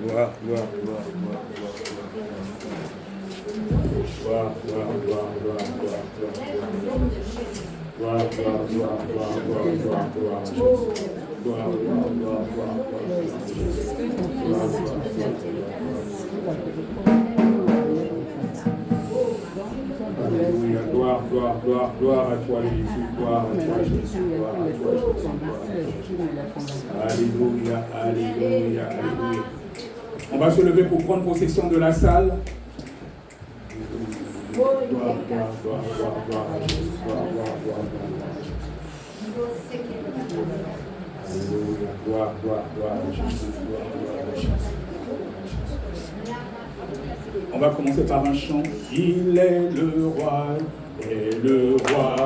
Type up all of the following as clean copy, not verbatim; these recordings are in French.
Gloire. Alléluia, gloire à toi Jésus, gloire à toi Jésus, gloire à toi Jésus. Alléluia. On va se lever pour prendre possession de la salle. Gloire à Jésus, gloire. Alléluia, gloire à Jésus, gloire à Jésus. On va commencer par un chant. Il est le roi, et le roi.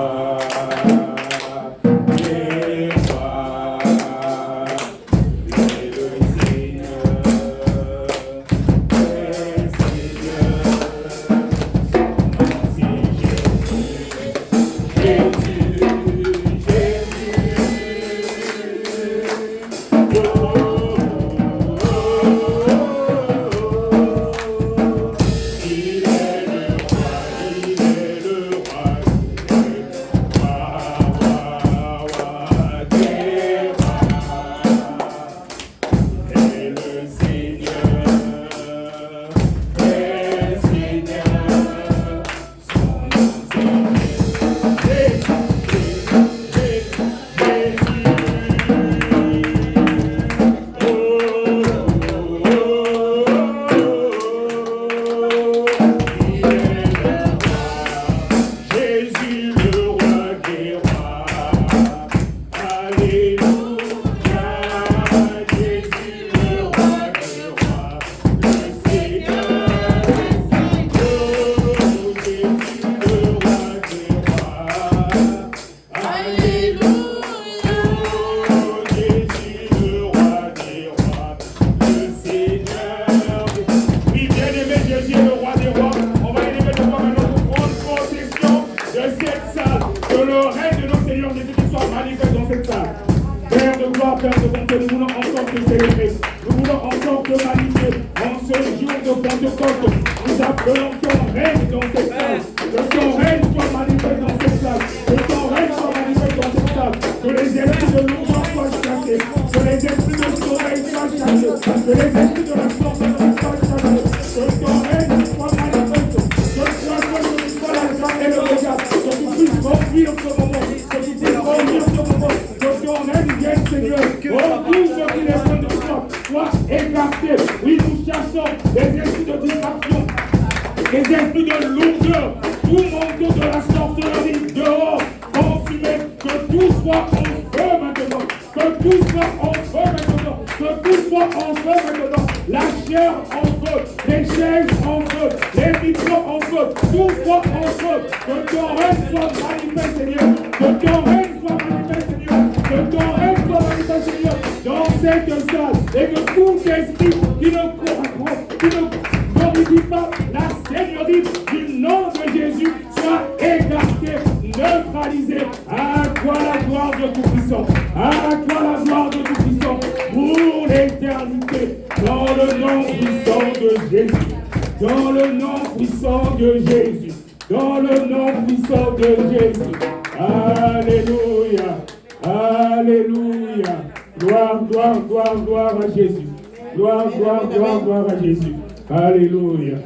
Alléluia.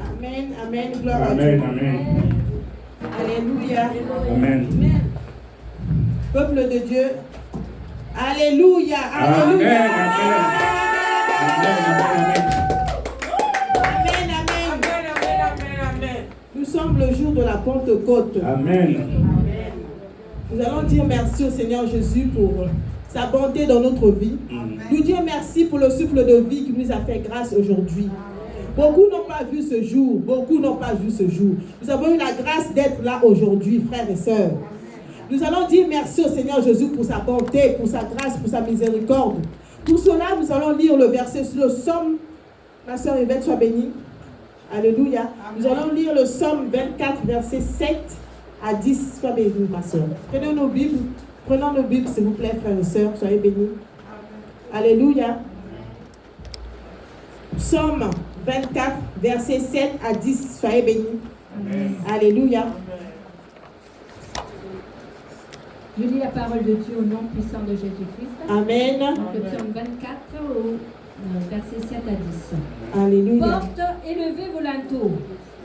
Amen. Gloire à Dieu. Amen. Alléluia. Amen. Peuple de Dieu. Alléluia. Alléluia. Amen. Nous sommes le jour de la Pentecôte. Amen. Nous allons dire merci au Seigneur Jésus pour sa bonté dans notre vie. Nous dire merci pour le souffle de vie qui nous a fait grâce aujourd'hui. Beaucoup n'ont pas vu ce jour. Nous avons eu la grâce d'être là aujourd'hui, frères et sœurs. Nous allons dire merci au Seigneur Jésus pour sa bonté, pour sa grâce, pour sa miséricorde. Pour cela, nous allons lire le verset sur le psaume. Ma sœur Yvette, sois bénie. Alléluia. Nous allons lire le psaume 24, verset 7 à 10. Sois bénie, ma sœur. Prenons nos Bibles, s'il vous plaît, frères et sœurs. Soyez bénis. Alléluia. Psaume 24, versets 7 à 10. Soyez bénis. Amen. Alléluia. Je lis la parole de Dieu au nom puissant de Jésus-Christ. Amen. Le psaume 24 au verset 7 à 10. Alléluia. Portes, élevez vos linteaux.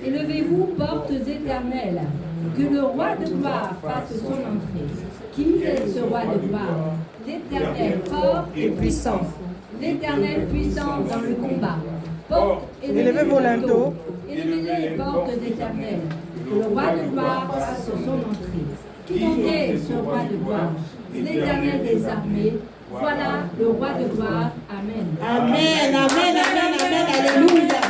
Élevez-vous, portes éternelles. Que le roi de gloire fasse son entrée. Qui est ce roi de gloire? L'Éternel fort et puissant. L'Éternel puissant dans le combat. Portes, élevez vos linteaux. Élevez les portes éternelles. Que le roi de gloire fasse son entrée. Qui est ce roi de gloire? L'Éternel des armées. Voilà le roi de gloire. Amen. Amen, amen, amen, amen, alléluia.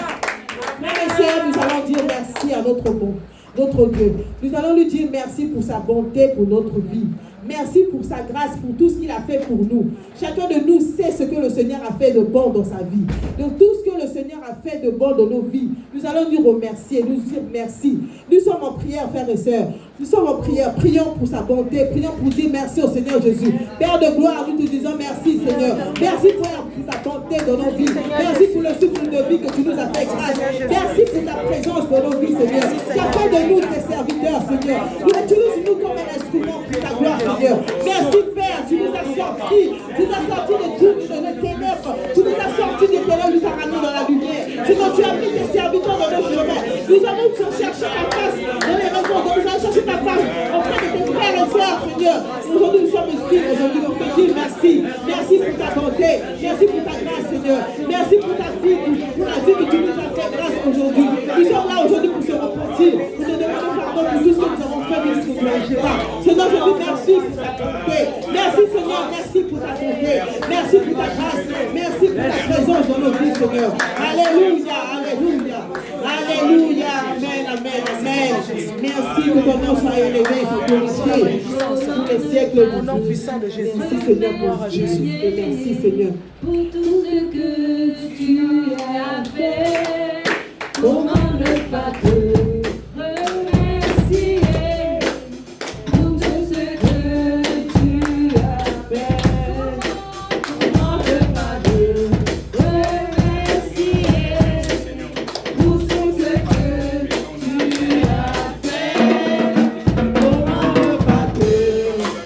Frères et sœurs, nous allons dire merci à notre Dieu. Nous allons lui dire merci pour sa bonté, pour notre vie. Merci pour sa grâce, pour tout ce qu'il a fait pour nous. Chacun de nous sait ce que le Seigneur a fait de bon dans sa vie. Donc tout ce que le Seigneur a fait de bon dans nos vies, nous allons lui remercier, nous dire merci. Nous sommes en prière, frères et sœurs. Nous sommes en prière, prions pour sa bonté, prions pour dire merci au Seigneur Jésus. Père de gloire, nous te disons merci Seigneur. Merci pour ta bonté dans nos vies. Merci pour le souffle de vie que tu nous as fait grâce. Merci pour ta présence dans nos vies Seigneur. Tu as fait de nous tes serviteurs Seigneur. Nous utilisons-nous comme un instrument pour ta gloire Seigneur. Merci Père, tu nous as sortis. Tu nous as sortis de toutes les ténèbres. Tu nous as sortis des ténèbres, tu nous as ramenés dans la lumière. Seigneur, tu as mis tes serviteurs dans nos chemins. Nous allons chercher ta face dans les maisons. Nous allons chercher ta face auprès de tes frères et sœurs, Seigneur. Aujourd'hui, nous sommes ici. Aujourd'hui, on te dit merci. Merci pour ta bonté. Merci pour ta grâce, Seigneur. Merci pour ta vie, pour la vie que tu nous as fait grâce aujourd'hui. Nous sommes là aujourd'hui pour se repentir, pour te demander pardon pour tout ce que nous avons fait de ce que nous n'avons pas. Seigneur, je dis merci pour ta bonté. Merci, Seigneur. Merci pour ta bonté. Merci pour ta grâce. Merci pour ta présence dans nos vies, Seigneur. Alléluia. Alléluia. Alléluia. Amen. Amen. Amen. Merci que ton nom soit élevé, soit glorifié tous les siècles du nom puissant de Jésus. Merci Seigneur pour Jésus et merci Seigneur pour tout ce que tu as fait. Comment ne pas te remercier pour tout ce que tu as fait? Comment ne pas te remercier pour tout ce que tu as fait? Comment ne pas te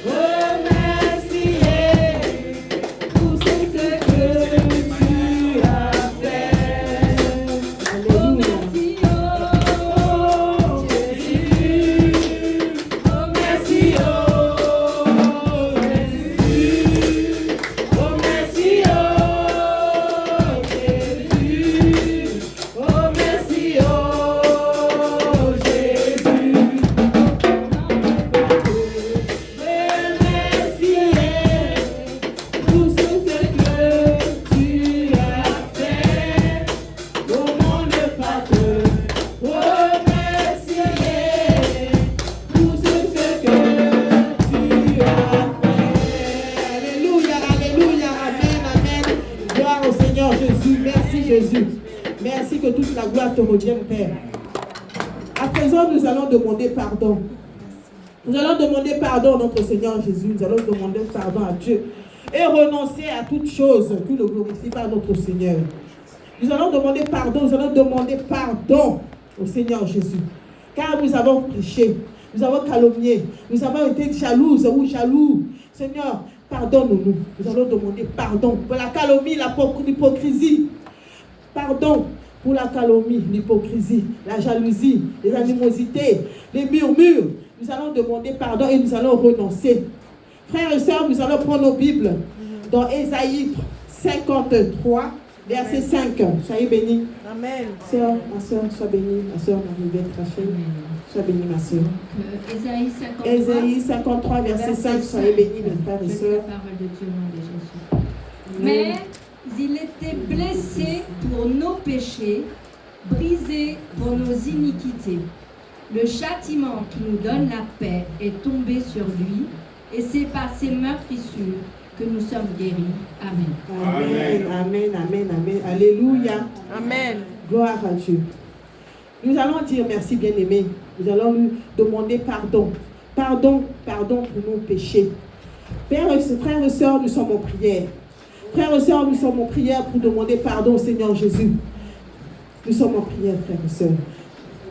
remercier pour tout ce que tu as fait? Alléluia. Merci que toute la gloire te revienne, Père. À présent, nous allons demander pardon. Nous allons demander pardon à notre Seigneur Jésus. Nous allons demander pardon à Dieu. Et renoncer à toute chose qui ne glorifie pas notre Seigneur. Nous allons demander pardon au Seigneur Jésus. Car nous avons péché. Nous avons calomnié. Nous avons été jalouses ou jaloux. Seigneur, pardonne-nous. Nous allons demander pardon pour la calomnie, l'hypocrisie. Pardon pour la calomnie, l'hypocrisie, la jalousie, les animosités, les murmures. Nous allons demander pardon et nous allons renoncer. Frères et sœurs, nous allons prendre nos Bibles dans Ésaïe 53, verset 5. Soyez bénis. Amen. Sœur, ma sœur, sois bénie. Ma sœur Marie-Beth Rachel, sois bénie, ma sœur. Ésaïe 53, verset 5. Soyez bénis, mes frères et sœurs. La parole de Dieu au nom de Jésus. Mais il était blessé pour nos péchés, brisé pour nos iniquités. Le châtiment qui nous donne la paix est tombé sur lui, et c'est par ses meurtrissures que nous sommes guéris. Amen. Amen, amen, amen, amen. Alléluia. Amen. Gloire à Dieu. Nous allons dire merci, bien-aimés. Nous allons lui demander pardon. Pardon pour nos péchés. Frères et sœurs, nous sommes en prière. Frères et sœurs, nous sommes en prière pour demander pardon au Seigneur Jésus. Nous sommes en prière, frères et sœurs.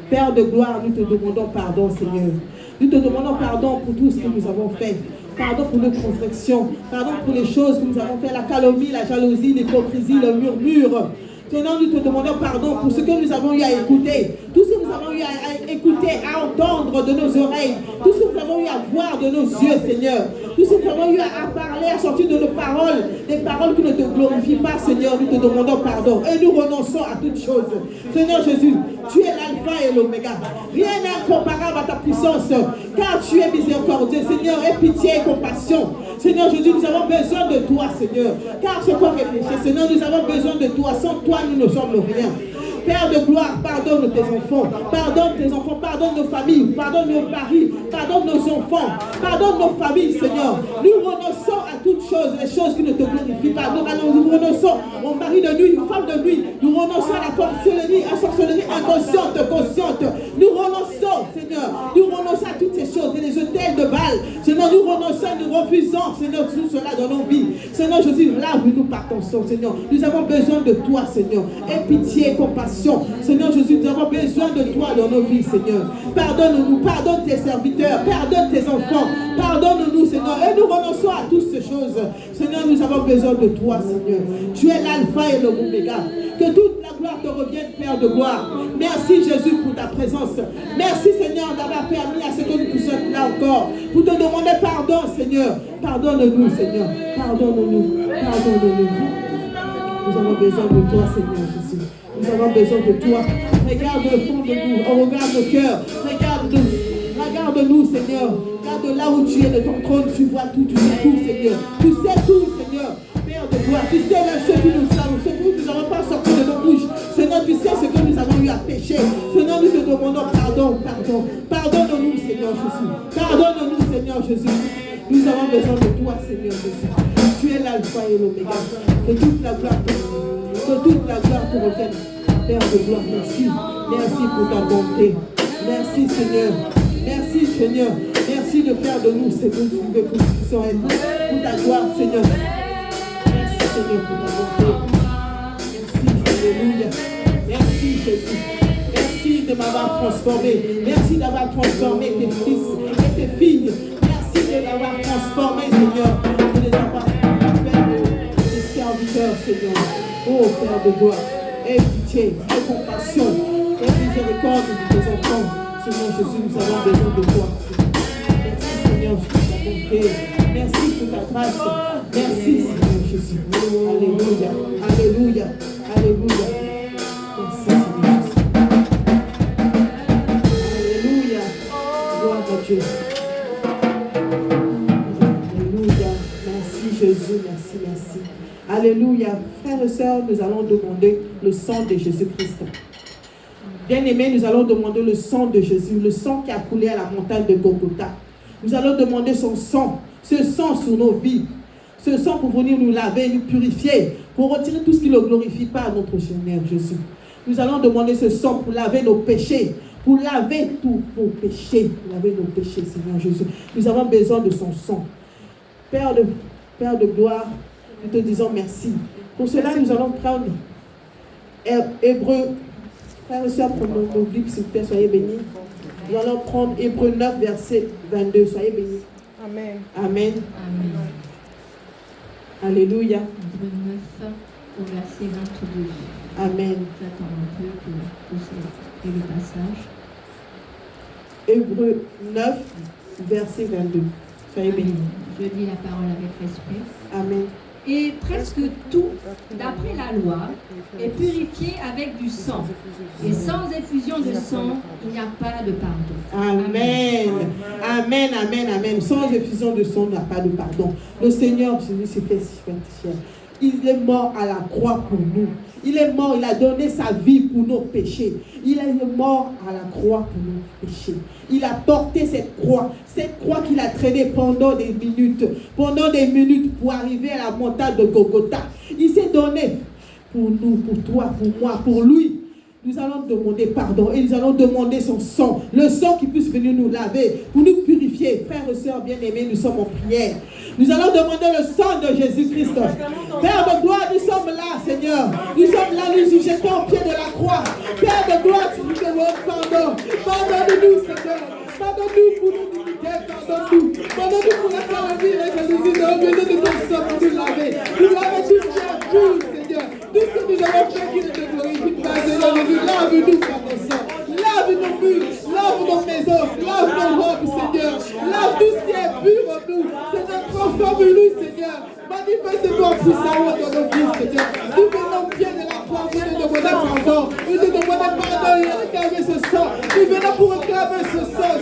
Père de gloire, nous te demandons pardon, Seigneur. Nous te demandons pardon pour tout ce que nous avons fait. Pardon pour nos transgressions. Pardon pour les choses que nous avons fait. La calomnie, la jalousie, l'hypocrisie, le murmure. Seigneur, nous te demandons pardon pour ce que nous avons eu à écouter. Tout ce que nous avons eu à écouter, à entendre de nos oreilles. Tout ce que nous avons eu à voir de nos yeux, Seigneur. Tout ce que nous avons eu à parler, à sortir de nos paroles. Des paroles qui ne te glorifient pas, Seigneur. Nous te demandons pardon. Et nous renonçons à toutes choses. Seigneur Jésus, tu es l'alpha et l'oméga. Rien n'est incomparable à ta puissance. Car tu es miséricordieux, Seigneur. Aie pitié et compassion. Seigneur Jésus, nous avons besoin de toi, Seigneur. Car ce corps est péché. Seigneur, nous avons besoin de toi. Sans toi, nous ne sommes rien. Père de gloire, pardonne tes enfants, pardonne nos familles, pardonne nos maris, pardonne nos enfants, pardonne nos familles, Seigneur. Nous renonçons à toutes choses, les choses qui ne te glorifient pas. Nous renonçons au mari de nuit, aux femmes de nuit. Nous renonçons à la sorcellerie inconsciente, consciente. Nous renonçons, Seigneur. Nous renonçons à toutes ces choses, et les hôtels de Baal. Seigneur, nous renonçons, nous refusons, Seigneur, tout cela dans nos vies. Seigneur Jésus, lave-nous par ton sang, Seigneur. Nous avons besoin de toi, Seigneur. Aie pitié et compassion. Seigneur Jésus, nous avons besoin de toi dans nos vies, Seigneur. Pardonne-nous, pardonne tes serviteurs, pardonne tes enfants, pardonne-nous, Seigneur. Et nous renonçons à toutes ces choses. Seigneur, nous avons besoin de toi, Seigneur. Tu es l'alpha et l'oméga. Que toute la gloire te revienne, Père de gloire. Merci, Jésus, pour ta présence. Merci, Seigneur, d'avoir permis à ce que nous sommes là encore pour te demander pardon, Seigneur. Pardonne-nous, Seigneur. Pardonne-nous. Pardonne-nous. Nous avons besoin de toi, Seigneur Jésus. Nous avons besoin de toi. Regarde le fond de nous. On regarde nos cœurs. Regarde-nous, Seigneur. Regarde là où tu es de ton trône. Tu vois tout, tu sais tout, Seigneur. Tu sais tout, Seigneur. Père de gloire. Tu sais même ce que nous savons, ce que nous n'avons pas sorti de nos bouches. Seigneur, tu sais ce que nous avons eu à pécher. Seigneur, nous te demandons pardon. Pardonne-nous, Seigneur Jésus. Pardonne-nous, Seigneur Jésus. Nous avons besoin de toi, Seigneur Jésus. Tu es l'alpha et l'oméga. Que toute la gloire te revienne. Père de gloire, merci. Merci pour ta bonté. Merci, Seigneur. Merci, Seigneur. Merci de faire de nous ce que tu veux que nous puissions être. Pour ta gloire, Seigneur. Merci, Seigneur, pour ta bonté. Merci, alléluia. Merci, Jésus. Merci de m'avoir transformé. Merci d'avoir transformé tes fils et tes filles. Merci de l'avoir transformé, Seigneur. De les avoir fait des serviteurs, Seigneur. Oh, Père de gloire. Aie pitié, aie compassion, aie miséricorde de tes enfants. Seigneur Jésus, nous avons besoin de toi. Merci, Seigneur, pour ta bonté. Merci pour ta grâce. Merci, Seigneur Jésus. Alléluia. Alléluia. Alléluia. Merci, Seigneur Jésus. Alléluia. Gloire à Dieu. Alléluia. Merci, Jésus. Merci, merci. Alléluia. Frères et sœurs, nous allons demander le sang de Jésus-Christ. Bien-aimés, nous allons demander le sang de Jésus, le sang qui a coulé à la montagne de Golgotha. Nous allons demander son sang, ce sang sur nos vies, ce sang pour venir nous laver, nous purifier, pour retirer tout ce qui ne le glorifie pas à notre Seigneur Jésus. Nous allons demander ce sang pour laver nos péchés, pour laver tous nos péchés, pour laver nos péchés, Seigneur Jésus. Nous avons besoin de son sang. Père de gloire, nous te disons merci. Pour cela, nous allons prendre Hébreu. Frères et sœurs, prenons nos Bibles, s'il vous plaît, soyez bénis. Nous allons prendre Hébreu 9, verset 22. Soyez bénis. Amen. Amen. Alléluia. Hébreu 9, au verset 22. Amen. J'attends un peu que c'est le passage. Hébreu 9, verset 22. Soyez bénis. Je lis la parole avec respect. Amen. Et presque tout, d'après la loi, est purifié avec du sang. Et sans effusion de sang, il n'y a pas de pardon. Amen. Amen, amen, amen. Sans effusion de sang, il n'y a pas de pardon. Le Seigneur Jésus s'est fait cher. Il est mort à la croix pour nous. Il est mort, il a donné sa vie pour nos péchés. Il est mort à la croix pour nos péchés. Il a porté cette croix qu'il a traînée pendant des minutes pour arriver à la montagne de Golgotha. Il s'est donné pour nous, pour toi, pour moi, pour lui. nous allons demander pardon et nous allons demander son sang, le sang qui puisse venir nous laver, pour nous purifier. Frères et sœurs bien-aimés, nous sommes en prière. Nous allons demander le sang de Jésus-Christ. Père de gloire, nous sommes là, Seigneur. Nous sommes là, nous nous jetons au pied de la croix. Père de gloire, tu nous demandes pardon. Pardonne-nous, Seigneur. Pardonne-nous pour nos iniquités, pardonne-nous. Pardonne-nous pour la calomnie, Jésus. Nous avons besoin de ton sang pour nous laver. Nous lavons tout ce qui est pur, Seigneur. Tout ce que nous avons fait qui ne te glorifie pas, Seigneur Jésus. Lave-nous par ton sang. Lave nos murs, lave nos maisons, lave nos robes, Seigneur. Lave tout ce qui est pur en nous. Seigneur, transforme-nous, Seigneur. Manifeste-toi puissamment dans nos vies, Seigneur. Nous venons bien de la croix pour te demander pardon. Nous te demandons pardon et réclamer ce sang. Nous venons pour réclamer ce sang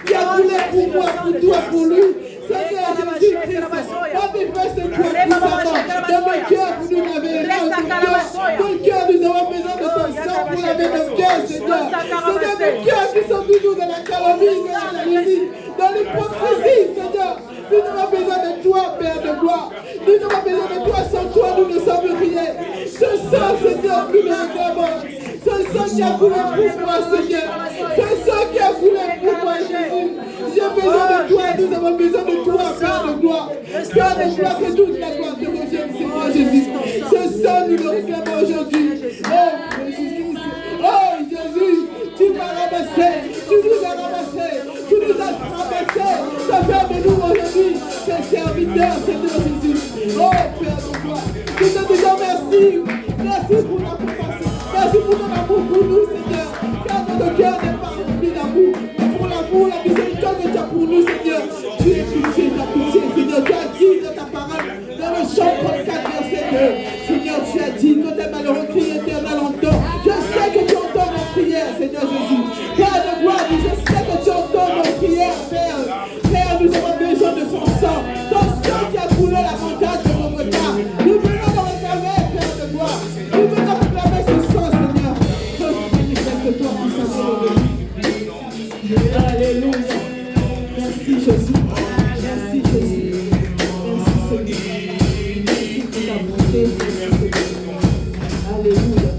qui a coulé pour moi, pour toi, pour lui. Seigneur Jésus-Christ, manifeste-toi puissamment dans nos cœurs pour nous laver. Dans nos cœurs, nous avons besoin de ton sang pour laver nos cœurs, Seigneur. Seigneur, nos cœurs qui sont toujours dans la calomnie, dans la jalousie, dans l'hypocrisie, Seigneur. Nous avons besoin de toi, Père de gloire. Nous avons besoin de toi. Sans toi, nous ne sommes rien. Ce sang, Seigneur, nous le réclamons. Ce sang qui a coulé pour moi, Seigneur. Ce sang qui a coulé pour moi, Jésus. J'ai besoin de toi. Nous avons besoin de toi, Père de gloire. Père de gloire, que toute la gloire te revienne, Seigneur Jésus. Ce sang, nous le réclamons aujourd'hui. Oh, Jésus-Christ. Oh, Jésus. Tu m'as ramassé. Tu nous as ramassé. Tu nous as ramassé. Ça fait de nous aujourd'hui tes serviteurs, Seigneur Jésus. Oh, Père de gloire. Je te dis merci. Merci pour la compassion. Merci pour ton amour pour nous, Seigneur. Car notre cœur n'est pas rempli d'amour. Mais pour l'amour, la miséricorde que tu as pour nous, Seigneur. Tu es pitié, tu as pitié, Seigneur. Tu as dit dans ta parole, dans le chant 34, verset 2. Seigneur, tu as dit, quand tes malheureux crient éternel entend. Je sais que tu entends nos prières, Seigneur Jésus. Père de gloire, je sais que tu entends nos prières, Père. Père, nous avons besoin de son sang. Ton sang qui a coulé la montagne de mon retard. Nous venons de réclamer, Père de gloire. Nous venons réclamer ce sang, Seigneur. Manifeste-toi puissamment dans nos vies. Alléluia. Merci Jésus. Merci Jésus. Merci Seigneur. Merci pour ta bonté. Merci Seigneur. Alléluia.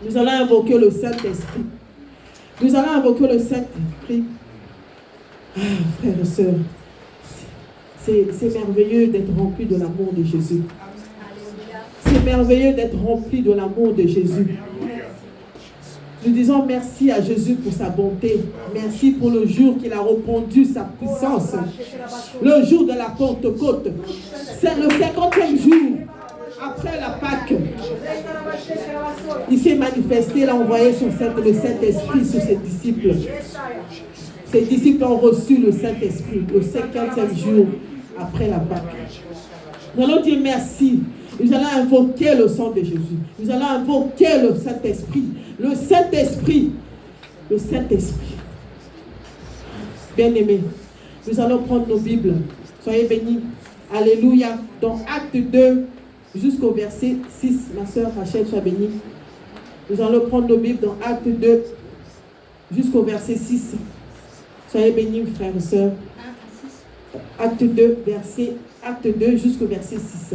Nous allons invoquer le Saint-Esprit. Nous allons invoquer le Saint-Esprit. Ah, frères et sœurs, c'est merveilleux d'être rempli de l'amour de Jésus. C'est c'est merveilleux d'être rempli de l'amour de Jésus. Nous disons merci à Jésus pour sa bonté. Merci pour le jour qu'il a répandu sa puissance. Le jour de la Pentecôte. C'est le 50e jour après la Pâque. Il s'est manifesté, il a envoyé le Saint-Esprit sur ses disciples. Ses disciples ont reçu le Saint-Esprit le 50e jour après la Pâque. Nous allons dire merci. Nous allons invoquer le sang de Jésus. Nous allons invoquer le Saint-Esprit. Le Saint-Esprit. Le Saint-Esprit. Bien-aimés, nous allons prendre nos Bibles. Soyez bénis. Alléluia. Dans Acte 2, jusqu'au verset 6. Ma soeur Rachel, sois bénie. Nous allons prendre nos Bibles dans Acte 2, jusqu'au verset 6. Soyez bénis, frères et sœurs. Acte 2, Acte 2 jusqu'au verset 6.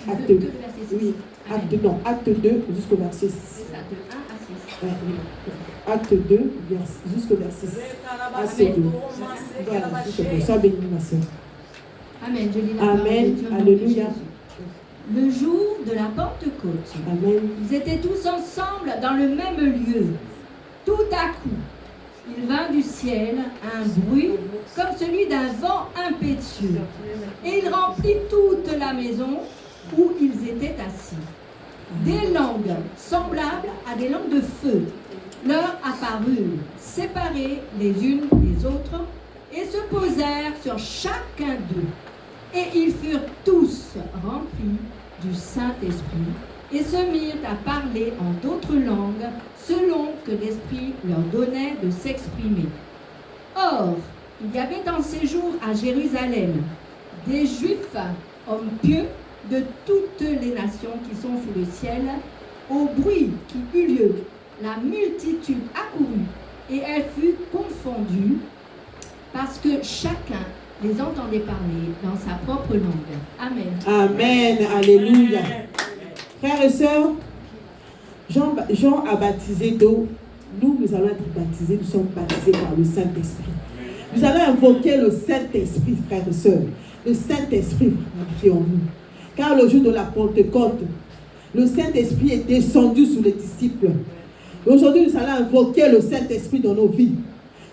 Acte 2, oui. Acte 2 jusqu'au verset 6. Oui. Acte 2 jusqu'au verset 6. Acte 2. Voilà, sois béni, ma soeur. Amen. Je lis la parole de Amen. Dieu, Alléluia. Le jour de la Pentecôte, Amen. ils étaient tous ensemble dans le même lieu. Tout à coup, il vint du ciel un bruit comme celui d'un vent impétueux, et il remplit toute la maison où ils étaient assis. Des langues semblables à des langues de feu leur apparurent, séparées les unes des autres, et se posèrent sur chacun d'eux. Et ils furent tous remplis du Saint-Esprit, et se mirent à parler en d'autres langues, selon que l'Esprit leur donnait de s'exprimer. Or, il y avait en séjour à Jérusalem des Juifs, hommes pieux, de toutes les nations qui sont sous le ciel. Au bruit qui eut lieu, la multitude accourut, et elle fut confondue, parce que chacun les entendait parler dans sa propre langue. Amen. Amen. Alléluia. Frères et sœurs, Jean a baptisé d'eau. Nous allons être baptisés. Nous sommes baptisés par le Saint-Esprit. Nous allons invoquer le Saint-Esprit, frères et sœurs. Le Saint-Esprit qui est en nous. Car le jour de la Pentecôte, le Saint-Esprit est descendu sur les disciples. Et aujourd'hui, nous allons invoquer le Saint-Esprit dans nos vies.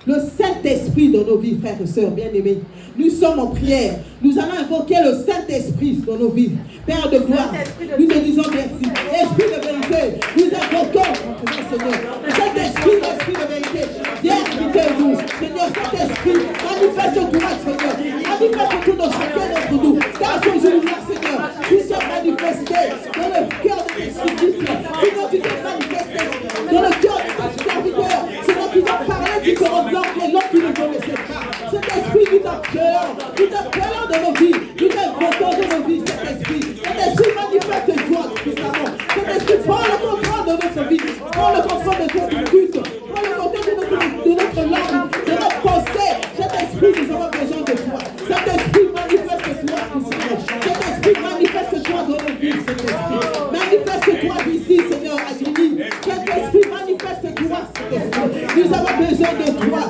Le Saint-Esprit dans nos vies, frères et sœurs bien-aimés. Nous sommes en prière. Nous allons invoquer le Saint-Esprit dans nos vies. Père de gloire, nous te disons merci. Esprit de vérité, nous invoquons notre Seigneur. Saint-Esprit, l'Esprit de vérité, viens habiter nous. Seigneur, Saint-Esprit, manifeste-toi, Seigneur. Manifeste-toi dans chacun d'entre nous. Car ce jour-là, Seigneur, tu t'es manifesté dans le cœur de tes disciples. Seigneur, tu t'es manifesté dans le cœur de tes serviteurs. Seigneur, tu t'as parlé différentes langues, les langues qui ne connaissaient pas. Cet esprit, nous t'appelons de nos vies. Nous t'invotons de nos vies, cet esprit. Cet esprit manifeste-toi puissamment. Cet esprit prend le contrôle de notre vie. Prends le contrôle de notre culte. Prends le contrôle de notre langue, de notre pensée. Cet esprit, nous avons besoin de toi. Cet esprit, manifeste-toi puissamment. Cet esprit, manifeste-toi dans nos vies, cet esprit. Manifeste-toi ici, Seigneur, à Julie. Cet esprit, manifeste-toi, cet esprit. Nous avons besoin de toi.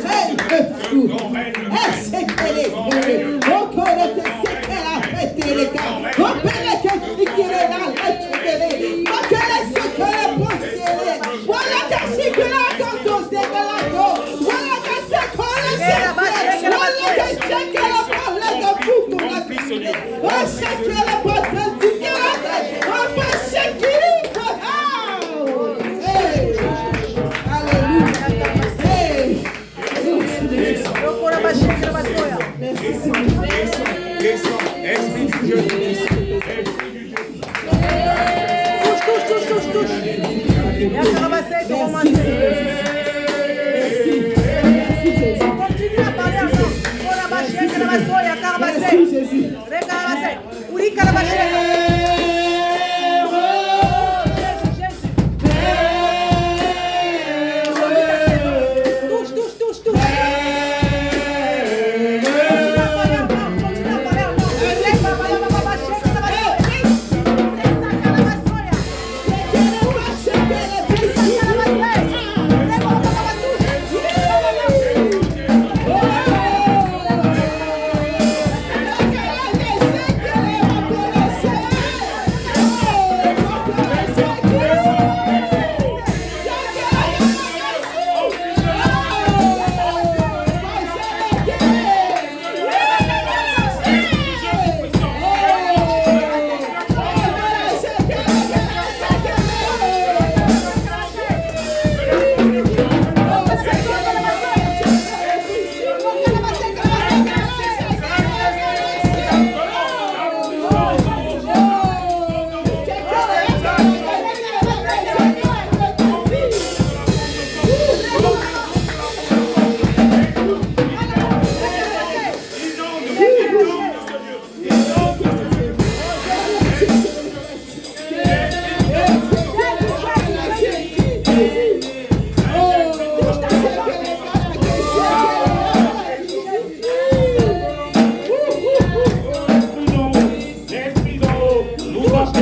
Hey, c'est qu'elle est. Encore c'est qu'elle a fait les gars. Rappelle qu'elle est là, voilà qu'elle est là, quand on s'est là, voilà qu'elle s'est collée, voilà qu'elle s'est collée, de vous pour la cuisiner. Oh, c'est qu'elle a pas de ticket, oh, c'est qu'il est. Merci Jésus.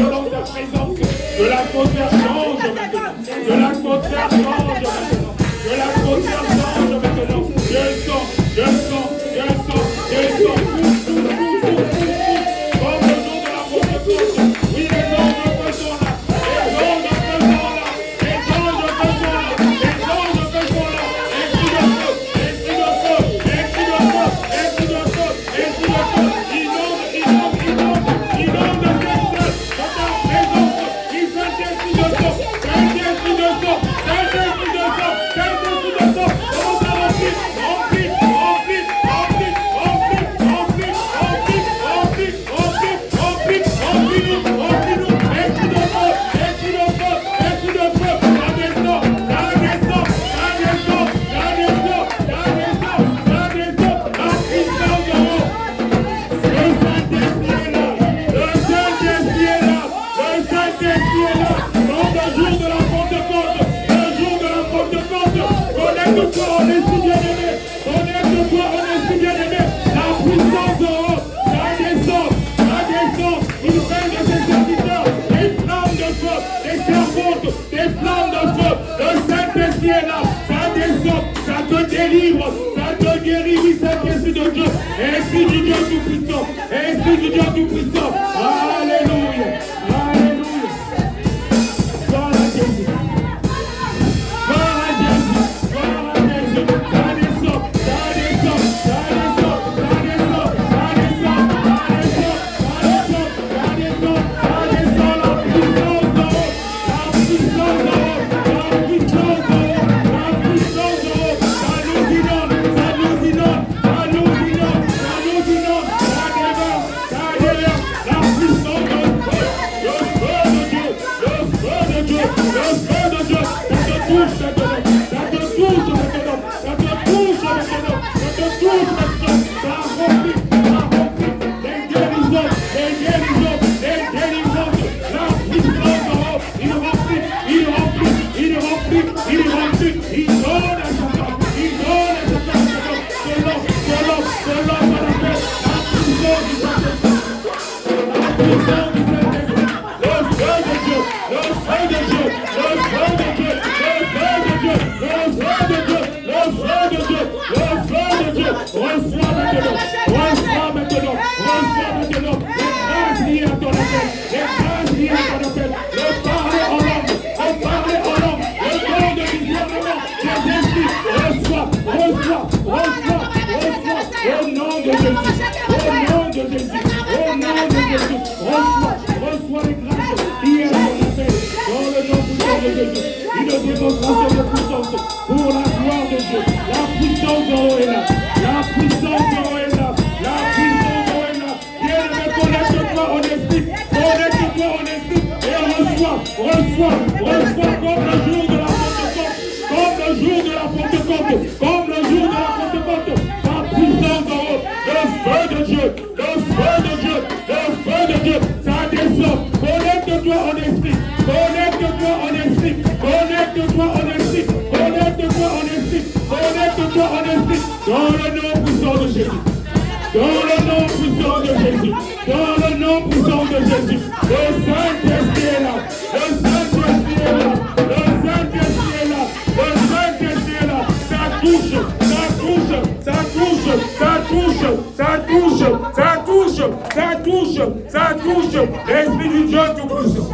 selon ta présence. Que l'atmosphère change maintenant. Que l'atmosphère change maintenant. Que l'atmosphère change maintenant. Je sens. Comme le jour de la Pentecôte. Oui, les anges sont là. Les anges sont là. Les anges sont là. Les anges sont là. Esprit de feu. Esprit de feu. Esprit de feu. Esprit de feu. Inonde cette salle. Dans ta présence. Il Saint-Esprit de feu. Saint-Esprit de feu. Saint-Esprit de feu. Saint-Esprit de feu. Commence à remplir. Connecte-toi en esprit bien-aimé. Connecte-toi en esprit bien-aimé. La puissance de haut, ça descend. Il règne de ses serviteurs. Des flammes de feu, des serpentes, des flammes de feu. Le Saint-Esprit est là. Ça descend, ça te délivre, ça te guérit. Oui, Saint-Esprit de Dieu. Esprit du Dieu tout-puissant. Esprit du Dieu tout-puissant. Alléluia. Alléluia. Gloire à Jésus. Reçois les grâces qui est dans la paix, dans le nom puissant de Jésus. Une démonstration de puissance pour la gloire de Dieu. La puissance de haut est là. La puissance de haut est là. La puissance de haut est là. Bien-aimé, connecte-toi en esprit. Connecte-toi en esprit et reçois comme le jour de la Pentecôte. Comme le jour de la Pentecôte. Comme le jour de la Pentecôte. La puissance de haut. Le feu de Dieu. Le feu de Dieu. Le feu de Dieu. Ça descend. Connecte-toi en esprit. Connecte-toi en esprit. Connecte-toi en esprit. Connecte-toi en esprit. Connecte-toi en esprit. Dans le nom puissant de Jésus. Dans le nom puissant de Jésus. Dans le nom puissant de Jésus. Le Saint-Esprit est là. Le Saint-Esprit est là. Le Saint-Esprit est là. Le Saint-Esprit est là. Ça touche. Ça touche. Ça touche. Ça touche. Ça touche. Ça touche. Ça touche. Ça touche. L'Esprit du Dieu tout-puissant.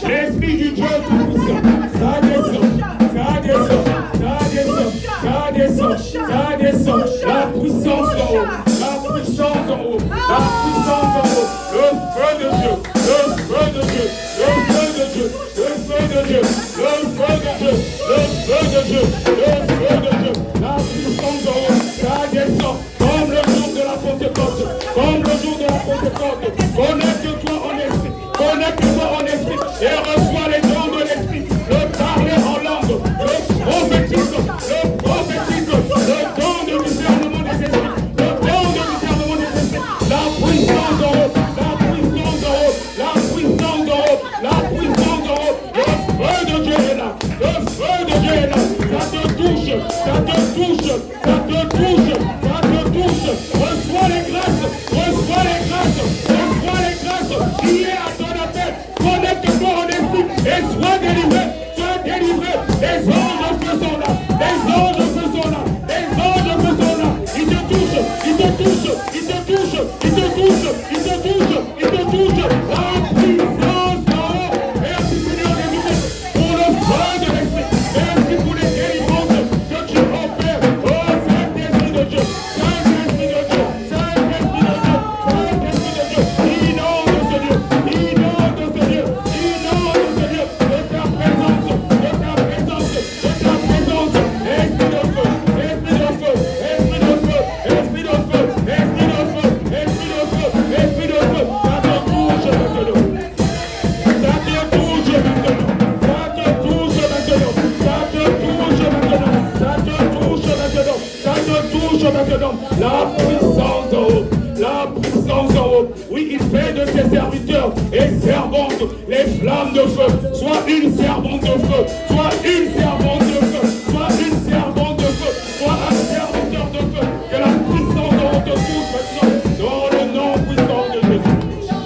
L'Esprit du Dieu tout-puissant. Ça descend. Ça descend. Ça descend. Ça descend. Ça descend. La puissance en haut. La puissance en haut. La puissance en haut. Le feu de Dieu. Le feu de Dieu. Le feu de Dieu. Le feu de Dieu. Le feu de Dieu. Le feu de Dieu. Le feu de Dieu. La puissance en haut. Ça descend. Comme le jour de la Pentecôte. Comme le jour de la Pentecôte. Connecte-toi en esprit. Connecte-toi en esprit. Et reçois les dons de l'esprit. Le parler en langue. Le prophétisme. Le prophétisme. Le don de discernement des esprits. Le don de discernement des esprits. La puissance en haut. La puissance en haut. La puissance en haut. La puissance en haut. Le feu de Dieu est là. Le feu de Dieu est là. Ça te connecte-toi en esprit et sois délivré, sois délivré. Les anges de feu sont là, les anges de feu sont là, les anges de feu sont là. Ils te touchent, ils te touchent, ils te touchent, ils te touchent, ils te touchent, ils te touchent. La puissance d'en haut. Merci Seigneur Jésus pour le feu de l'esprit. Merci pour les délivrances que tu opères. Oh Saint-Esprit de Dieu, Saint-Esprit de Dieu, Saint-Esprit de Dieu, Saint-Esprit de Dieu. Inonde ce lieu, inonde ce lieu, inonde ce lieu de ta présence, de ta présence, de ta présence. Esprit de feu, esprit de feu, esprit de feu, esprit de feu, esprit de feu, esprit de feu, esprit de feu. Ça te touche maintenant. Ça te touche maintenant. Ça te touche maintenant. Ça te touche maintenant. Ça te touche maintenant. Ça te touche maintenant. La puissance en haut. La puissance en haut. Oui, il fait de ses serviteurs et servantes les flammes de feu. Sois une servante de feu. Sois une servante de feu. Sois une servante de feu. Sois un serviteur de feu. Que la puissance en haut te touche maintenant. Dans le nom puissant de Jésus.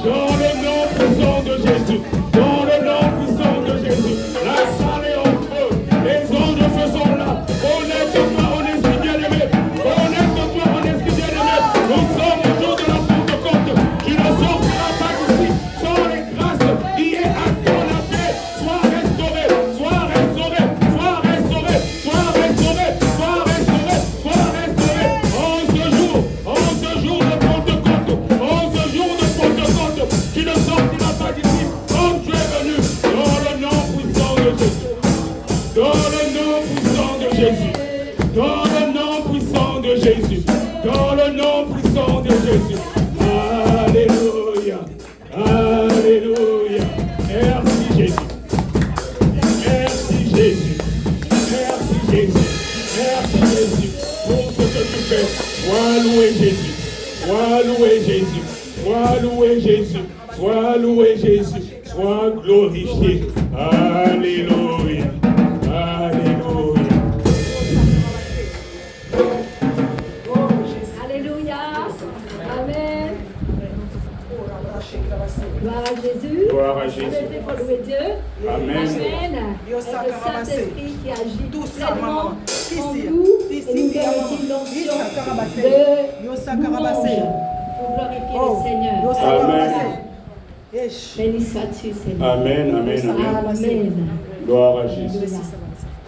Dans le nom puissant de Jésus. Dans le nom puissant de Jésus. La salle est en feu. Les anges de feu sont là. Connecte-toi en esprit bien-aimé. Connecte-toi en esprit bien-aimé. Nous sommes au jour de la Pentecôte. Tu ne sortiras pas d'ici sans les grâces qui est à ton appel. Sois restauré. Sois restauré. Sois restauré. Sois restauré. Sois restauré. Sois restauré. En ce jour de Pentecôte. En ce jour de Pentecôte. Tu ne sortiras pas d'ici comme tu es venu. Dans le nom puissant de Jésus. Dans le nom puissant de Jésus. Dans le nom puissant de Jésus. Dans le nom puissant de Jésus. Alléluia. Alléluia. Merci Jésus. Merci Jésus. Merci Jésus. Merci Jésus pour ce que tu fais. Sois loué Jésus. Sois loué Jésus. Sois loué Jésus. Sois loué Jésus. Sois glorifié. Alléluia. Alléluia. Alléluia. Amen. Gloire à Jésus. Gloire à Jésus. On est fait pour louer Dieu. Amen. Amen. Et le Saint-Esprit qui agit Tout ça, pleinement maman. en nous et nous donne aussi l'onction de louange pour glorifier le Seigneur. Amen. Béni sois-tu, Seigneur. Amen, amen, amen. Amen. Gloire à Jésus.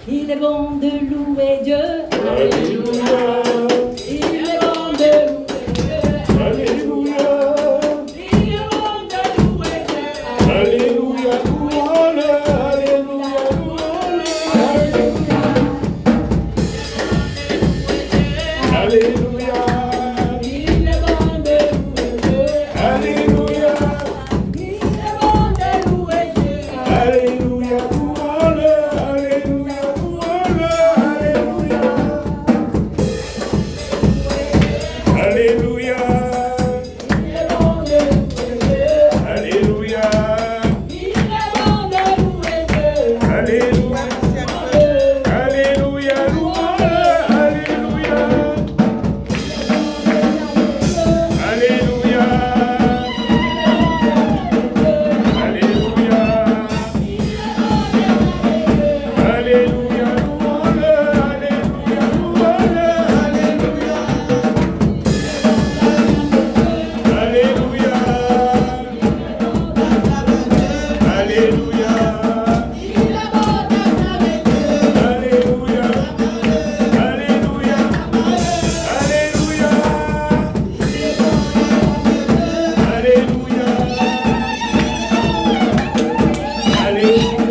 Il est bon de louer Dieu. Alléluia. Il est bon de louer Dieu. Alléluia. Il est bon de louer Dieu. Alléluia. Louange. Alléluia. Louange. Alléluia. Il est bon de louer Dieu. Alléluia. Il est bon de louer Dieu. Alléluia. Louange. Alléluia. Louange. Alléluia. Alléluia. Il est bon de louer Dieu. Alléluia. Il est bon de louer Dieu. Alléluia. Alléluia. Louange. Alléluia. Alléluia. Alléluia. Alléluia. Louange. Alléluia. Louange. Alléluia. Alléluia. Alléluia. Alléluia. Alléluia. Alléluia. Alléluia.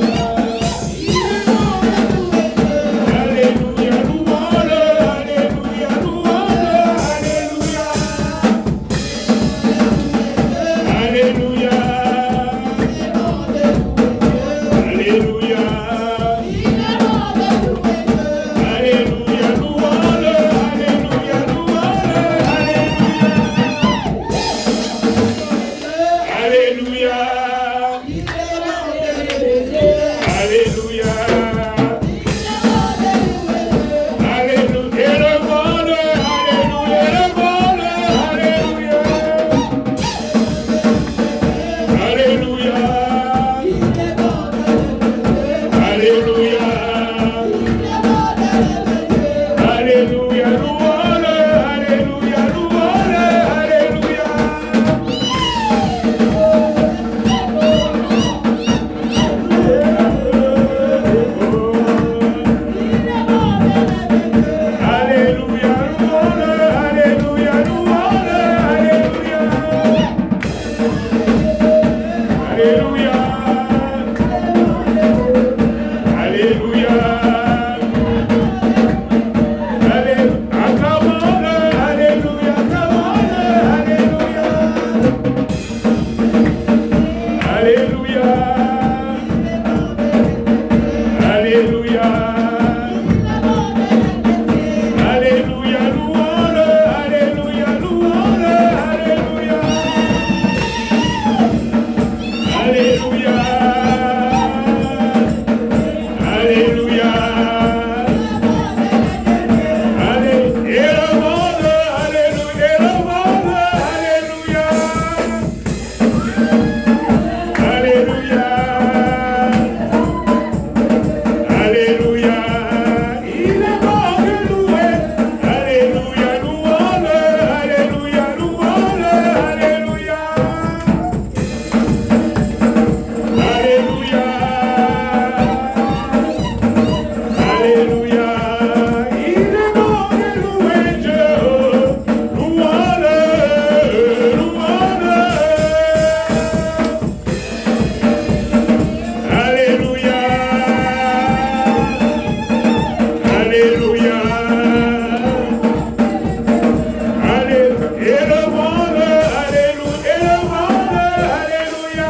Alléluia. Louange. Alléluia. Louange. Alléluia. Alléluia. Alléluia. Alléluia. Acclamons-le. Alléluia. Acclamons-le. Alléluia. Alléluia. Alléluia. Alléluia. Louons-le. Alléluia. Louons-le. Alléluia. Alléluia. Alléluia. Allez, et le monde, alléluia, et le monde, alléluia. Alléluia. Alléluia. Il est bon de louer. Alléluia, louons-le. Alléluia, louons-le. Alléluia. Alléluia. Alléluia. Il est bon de louer Dieu. Louons-le. Louons-le. Alléluia. Alléluia. Alléluia. Et le monde, alléluia. Et le monde, alléluia.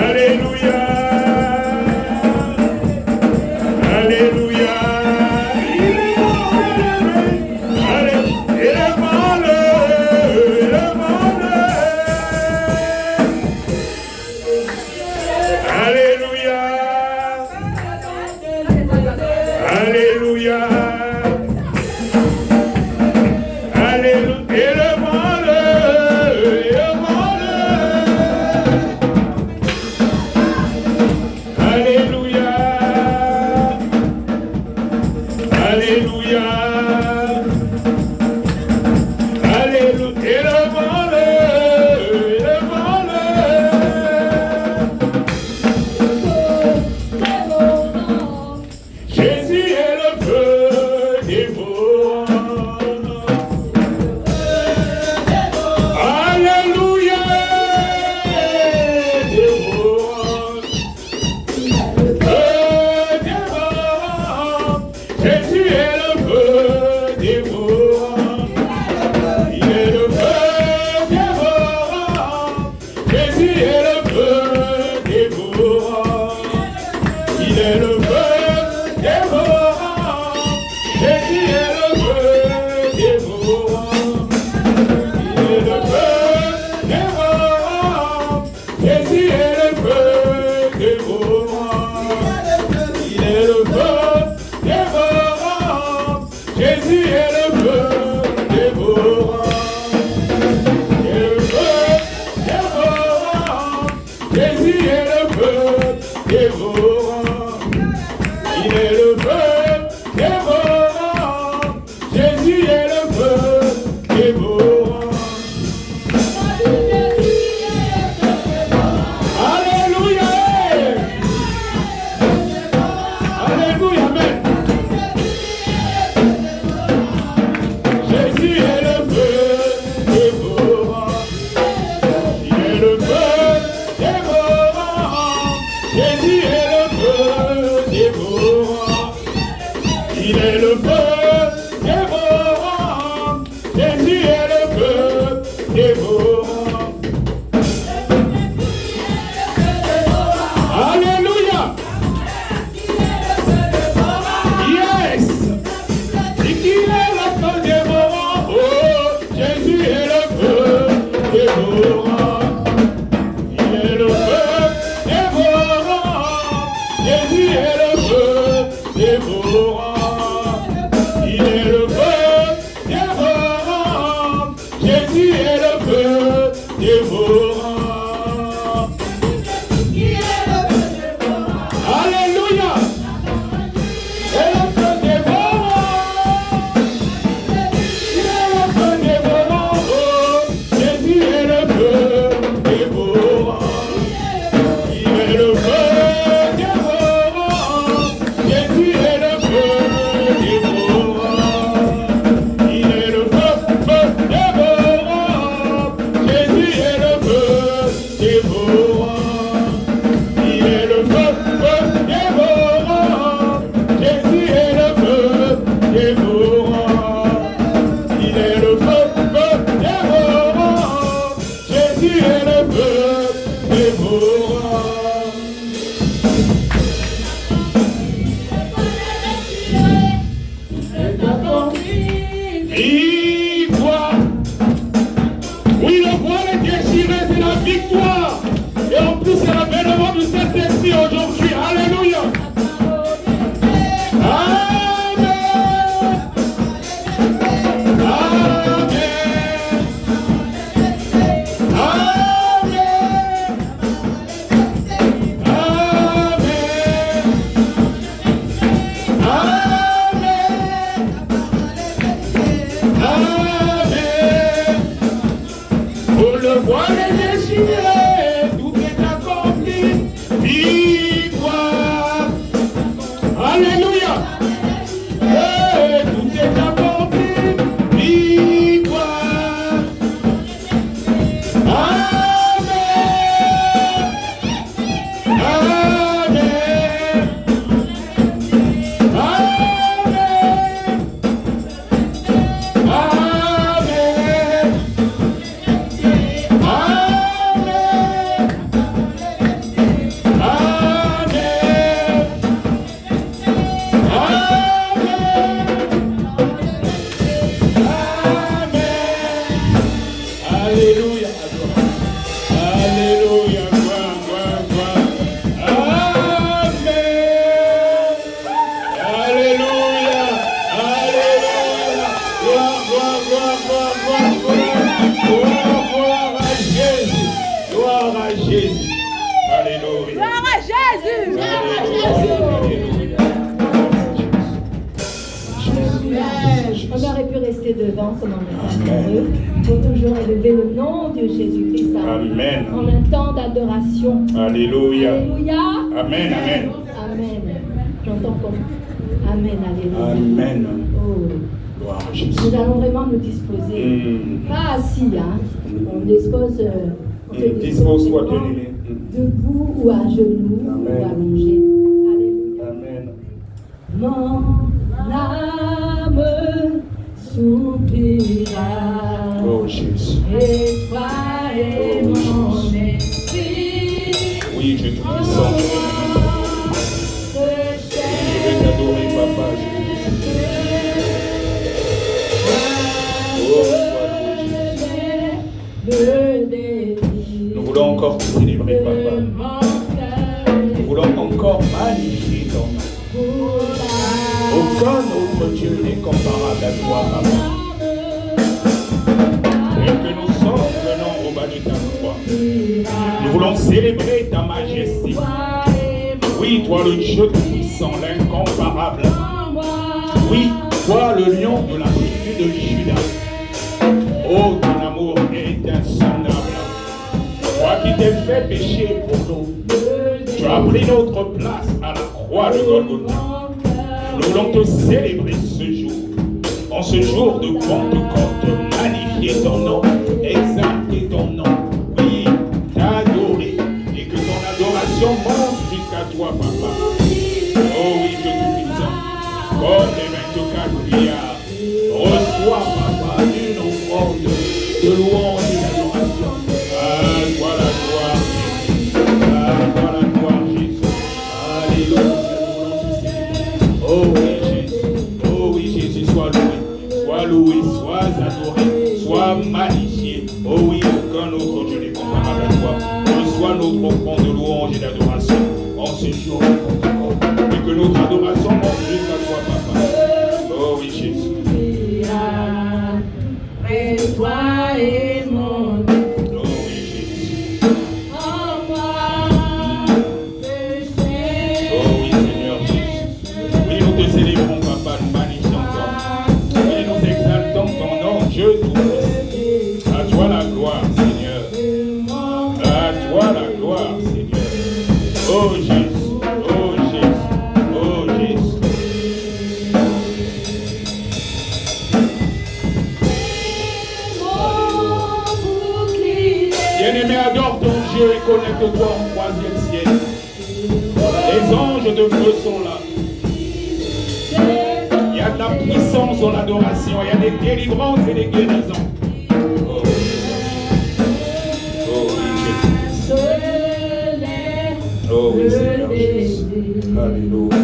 Alléluia. Alléluia. Il est bon de louer. Alléluia. Et le monde, le monde. Alléluia. Alléluia. Alléluia. Et le monde, le monde. Alléluia. Alléluia. Alléluia. Et le monde, le monde. Jésus est le feu dévorant. Alléluia. Dévorant. Feu dévorant. Jésus est le feu dévorant. Il est le feu dévorant. Jésus est le feu dévorant. Il est le feu dévorant. Jésus est le feu dévorant. Il est le feu dévorant. Jésus est le feu dévorant. Il est le feu dévorant. Jésus est le feu dévorant. Il est le feu dévorant. feu dévorant. Victoire. Oui, le voile est déchiré, c'est la victoire. Et en plus, c'est l'avènement du Saint-Esprit aujourd'hui. Alléluia. Amen. Amen. Le voile est déchiré, tout est accompli, victoire. Alléluia. Hey, tout est accompli, victoire. Amen. Amen. Alléluia. Alléluia. Amen. Alléluia. Alléluia. Gloire à Jésus. Gloire à Jésus. Alléluia. Gloire à Jésus. On aurait pu rester devant comme on est heureux pour toujours élever le nom de Jésus-Christ Amen. en un temps d'adoration. Alléluia. Alléluia. Amen. Amen. Amen. J'entends comme Amen. Alléluia. Amen. Oh. Gloire à Jésus. Nous allons vraiment nous disposer. Pas assis, hein. On dispose. On se Dispose-toi, bien-aimé. debout ou à genoux Amen. ou allongé. Alléluia. Amen. Mon âme soupira. Oh Jésus. Et toi et mon esprit. Oui, je te puissant. Je vais t'adorer, papa. Nous voulons encore te célébrer, papa. Nous voulons encore magnifier ton nom. Aucun autre Dieu n'est comparable à toi, papa. Et que nous sommes venant au bas de ta croix. Nous voulons célébrer ta majesté. Oui, toi le Dieu tout-puissant, l'incomparable. Oui, toi le lion de la tribu de Judas. Oh, ton amour est insondable. Toi qui t'es fait pécher pour nous. Tu as pris notre place à la croix de Golgotha. Nous voulons te célébrer ce jour. En ce jour de Pentecôte, magnifier ton nom, exalter ton nom. Oui, t'adorer et que ton adoration monte jusqu'à toi, papa. Oh oui, Dieu tout-puissant, comme les 24 milliards, reçois, papa, une offrande de louange et d'adoration. À toi la gloire, Jésus. À toi la gloire, Jésus. Alléluia. Oh oui, Jésus, sois loué, sois adoré, sois magnifié. Oh oui, aucun autre Dieu n'est comparable à toi. Reçois notre offrande de louange et d'adoration en ce jour de Pentecôte. Et que notre adoration monte jusqu'à toi, papa. Oh oui, Jésus. Et toi et mon Oh oui, Jésus. en moi, Oh oui, Seigneur Jésus. Oui, nous te célébrons, papa, nous magnifions toi. Oui, nous exaltons ton nom, Dieu tout-puissant. À toi la gloire, Seigneur. À toi la gloire, Seigneur. Oh Jésus, oh Jésus, oh Jésus. Bien-aimé, adore ton Dieu et connecte-toi au 3e ciel. Les anges de feu sont là. Il y a de la puissance dans l'adoration. Il y a des délivrances et des guérisons. Oh oui, Jésus. Oh oui, Seigneur Jésus. Alléluia.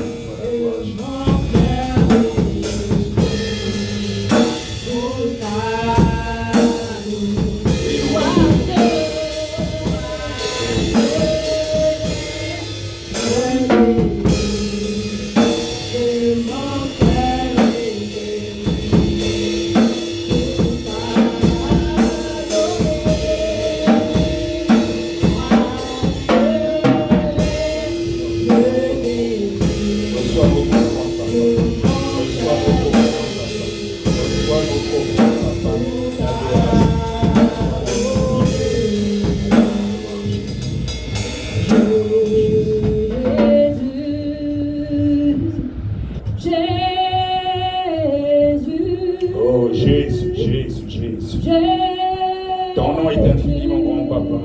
Ton nom est infiniment grand, Papa.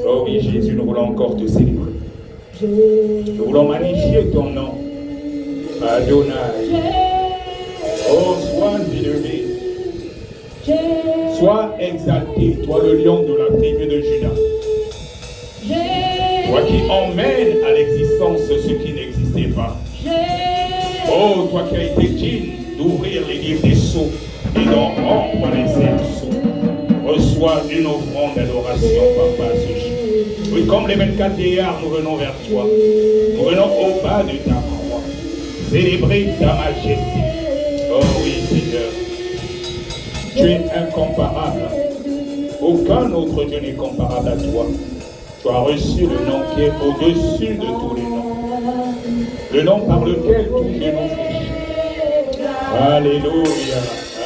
Oh oui, Jésus, nous voulons encore te célébrer. Nous voulons magnifier ton nom. Adonai. Oh, sois élevé. Sois exalté, toi le lion de la tribu de Juda. Toi qui emmènes à l'existence ce qui n'existait pas. Oh, toi qui as été digne d'ouvrir les livres des sceaux et d'en rompre les sceaux. Reçois une offrande d'adoration, Papa, ce jour. Oui, comme les 24 vieillards, nous venons vers toi. Nous venons au bas de ta croix. Célébrer ta majesté. Oh oui, Seigneur. Tu es incomparable. Aucun autre Dieu n'est comparable à toi. Tu as reçu le nom qui est au-dessus de tous les noms. Le nom par lequel tous les noms fléchissent. Alléluia,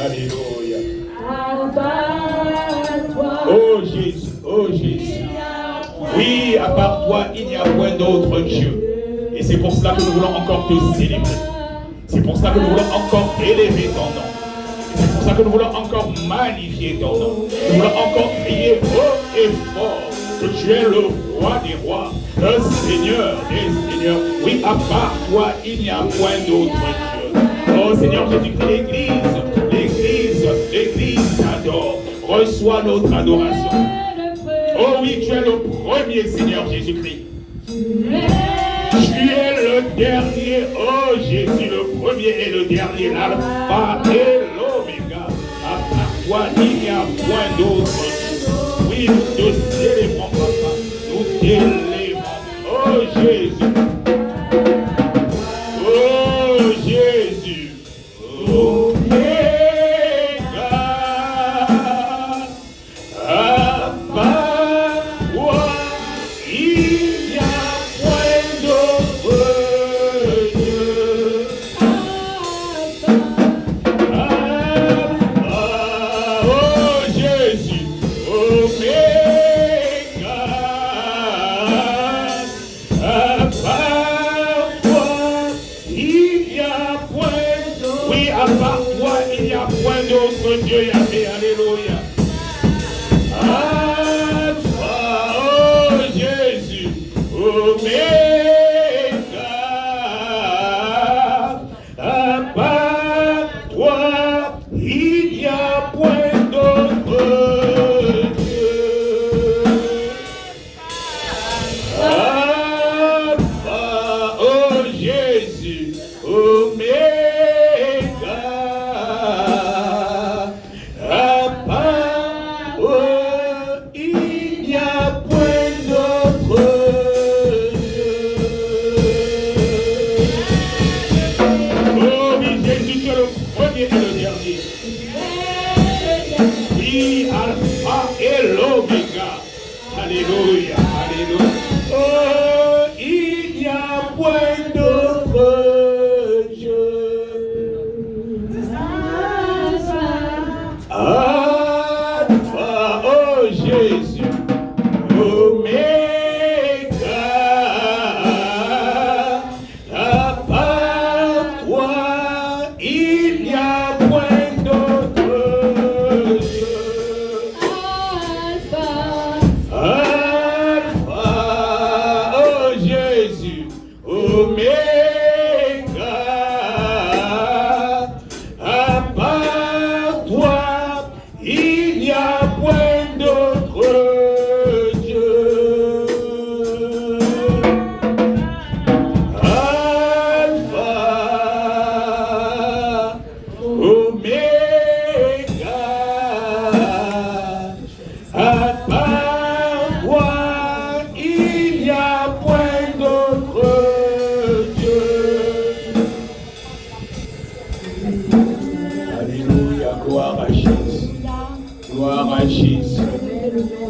alléluia. Oh Jésus, oh Jésus. Oui, à part toi, il n'y a point d'autre Dieu. Et c'est pour cela que nous voulons encore te célébrer. C'est pour cela que nous voulons encore élever ton nom. C'est pour ça que nous voulons encore magnifier ton nom. Nous voulons encore crier haut et fort que tu es le roi des rois, le Seigneur des seigneurs. Oui, à part toi, il n'y a point d'autre Dieu. Oh Seigneur Jésus-Christ, l'Église t'adore. Reçois notre adoration. Oh oui, tu es le premier Seigneur Jésus-Christ. Tu es le dernier, oh Jésus, le premier et le dernier, l'alpha et l'oméga. À part toi, il n'y a point d'autre. Oui, nous te célébrons, Papa. Nous t'élèvons. Oh Jésus. Oh Jésus. Oméga. À part toi, il n'y a point d'autre Dieu. Oh Jésus, Oméga. À part toi, il n'y a point d'autre. Oui, à part toi, il n'y a point d'autre Dieu. Yahvé, alléluia. Oh Jésus, Oméga, à part toi, il n'y a point d'autre Dieu. Oh Jésus, Oméga, à part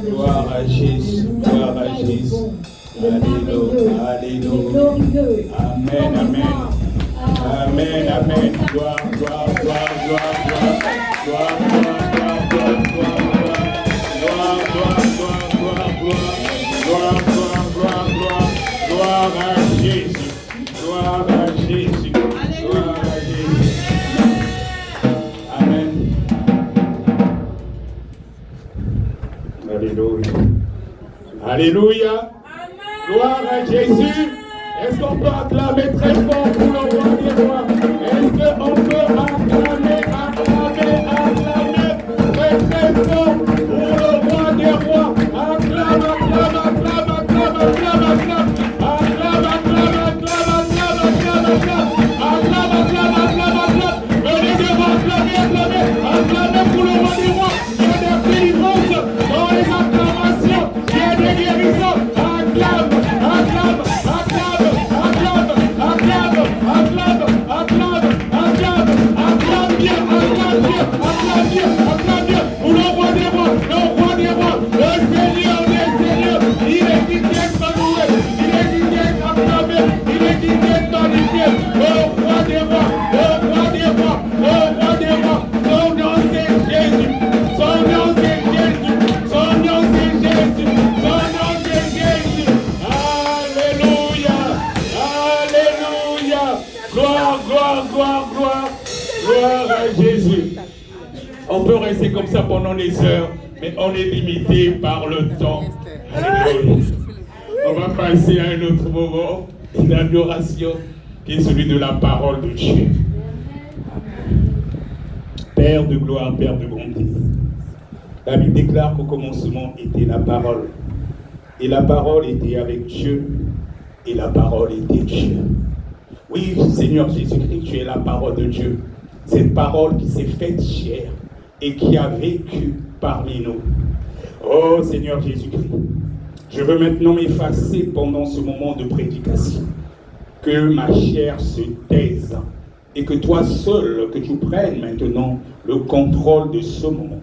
de Gloire à Jésus. Gloire à Jésus. Alléluia. Alléluia. Amen. Amen. Amen. Amen. Gloire, gloire, gloire, gloire, gloire. Gloire, gloire, gloire, gloire, gloire. Gloire, gloire, gloire, gloire, gloire. Gloire, gloire, gloire, gloire. Gloire à Jésus. Gloire à Jésus. Gloire à Jésus. Amen. Alléluia. Alléluia. Gloire à Jésus. Est-ce qu'on peut acclamer très fort pour le roi des rois? Est-ce qu'on peut acclamer très très fort pour le roi des rois? Acclame, acclame, acclame, acclame, acclame, acclame. Acclame, acclame, acclame, acclame, acclame, acclame. Acclame, acclame, acclame, acclame. Venez devant, acclamer, acclamer. Acclamer pour le roi des rois. Il y a des délivrances dans les acclamations. Il y a des guérisons. Acclame, acclame, acclame, acclame, acclame, acclame, acclame, acclame, acclame bien, acclame bien, acclame bien, acclame bien. Pour le roi des rois, le Seigneur des seigneurs. Il est qui vient s'enlouer, il est qui vient s'acclamer, il est qui vient s'enlifier. Le roi des rois, le roi des rois, le roi des rois. Son nom c'est Jésus, son nom c'est Jésus, son nom c'est Jésus, son nom c'est Jésus. Alléluia, alléluia. Gloire, gloire, gloire, gloire, gloire à Jésus. On peut rester comme ça pendant des heures, mais on est limité par le temps. Alléluia. On va passer à un autre moment d'adoration qui est celui de la parole de Dieu. Père de gloire, Père de bonté. La Bible déclare qu'au commencement était la parole. Et la parole était avec Dieu. Et la parole était Dieu. Oui, Seigneur Jésus-Christ, tu es la parole de Dieu. Cette parole qui s'est faite chair et qui a vécu parmi nous. Oh Seigneur Jésus-Christ, je veux maintenant m'effacer pendant ce moment de prédication. Que ma chair se taise et que toi seul, que tu prennes maintenant le contrôle de ce moment.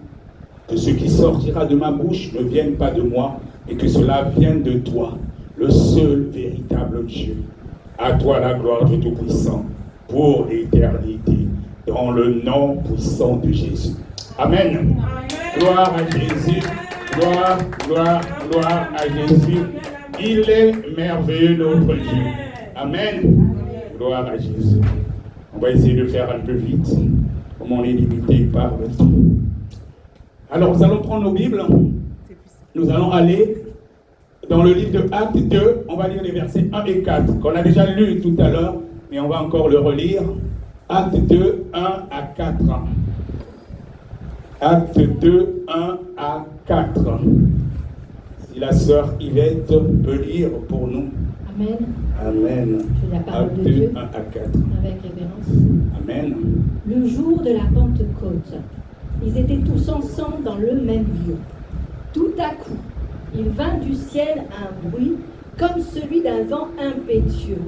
Que ce qui sortira de ma bouche ne vienne pas de moi, mais que cela vienne de toi, le seul véritable Dieu. À toi la gloire du Tout-Puissant, pour l'éternité, dans le nom puissant de Jésus. Amen. Amen. Gloire à Jésus. Gloire, gloire, gloire à Jésus. Il est merveilleux notre Dieu. Amen. Gloire à Jésus. On va essayer de faire un peu vite, comme on est limité par le temps. Alors, nous allons prendre nos Bibles. Nous allons aller dans le livre de Actes 2. On va lire les versets 1 et 4, qu'on a déjà lu tout à l'heure, mais on va encore le relire. Actes 2, 1 à 4. Actes 2, 1 à 4. Si la sœur Yvette peut lire pour nous. Amen. Amen. Que la parole Actes de Dieu, 2, 1 à 4. avec révérence. Amen. Le jour de la Pentecôte, ils étaient tous ensemble dans le même lieu. Tout à coup, il vint du ciel un bruit comme celui d'un vent impétueux,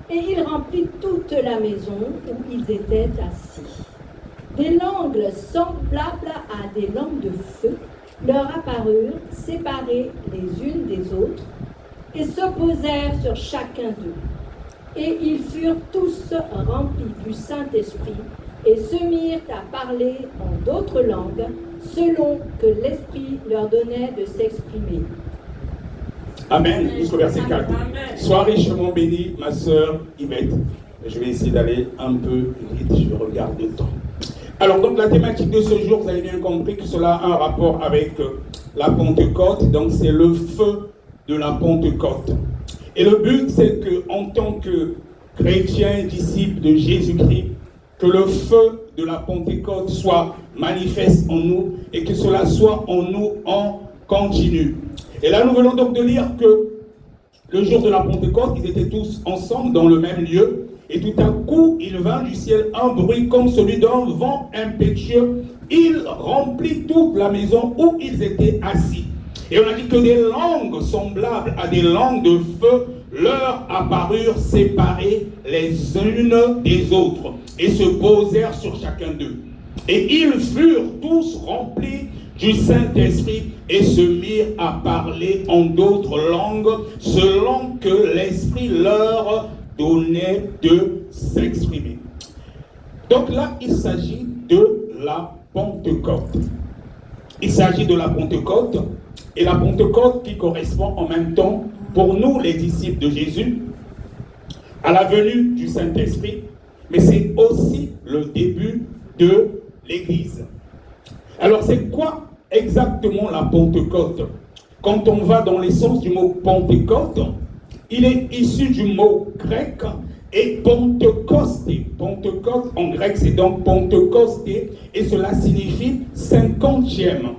et il remplit toute la maison où ils étaient assis. Des langues semblables à des langues de feu leur apparurent, séparées les unes des autres, et se posèrent sur chacun d'eux. Et ils furent tous remplis du Saint-Esprit, et se mirent à parler en d'autres langues, selon que l'Esprit leur donnait de s'exprimer. Amen. Jusqu'au verset 4. Sois richement bénie, ma sœur Yvette. Je vais essayer d'aller un peu vite, je regarde le temps. Alors, donc, la thématique de ce jour, vous avez bien compris que cela a un rapport avec la Pentecôte. Donc, c'est le feu de la Pentecôte. Et le but, c'est qu'en tant que chrétiens, disciples de Jésus-Christ, que le feu de la Pentecôte soit manifeste en nous et que cela soit en nous en continu. Et là, nous venons donc de lire que le jour de la Pentecôte, ils étaient tous ensemble dans le même lieu. Et tout à coup, il vint du ciel un bruit comme celui d'un vent impétueux. Il remplit toute la maison où ils étaient assis. Et on a dit que des langues semblables à des langues de feu leur apparurent séparées les unes des autres et se posèrent sur chacun d'eux. Et ils furent tous remplis du Saint-Esprit et se mirent à parler en d'autres langues selon que l'Esprit leur donnait de s'exprimer. Donc là, il s'agit de la Pentecôte. Il s'agit de la Pentecôte, et la Pentecôte qui correspond en même temps, pour nous les disciples de Jésus, à la venue du Saint-Esprit, mais c'est aussi le début de l'Église. Alors c'est quoi exactement la Pentecôte? Quand on va dans l'essence du mot Pentecôte, il est issu du mot grec et Pentecoste. Pentecôte en grec c'est donc Pentecoste et cela signifie 50e.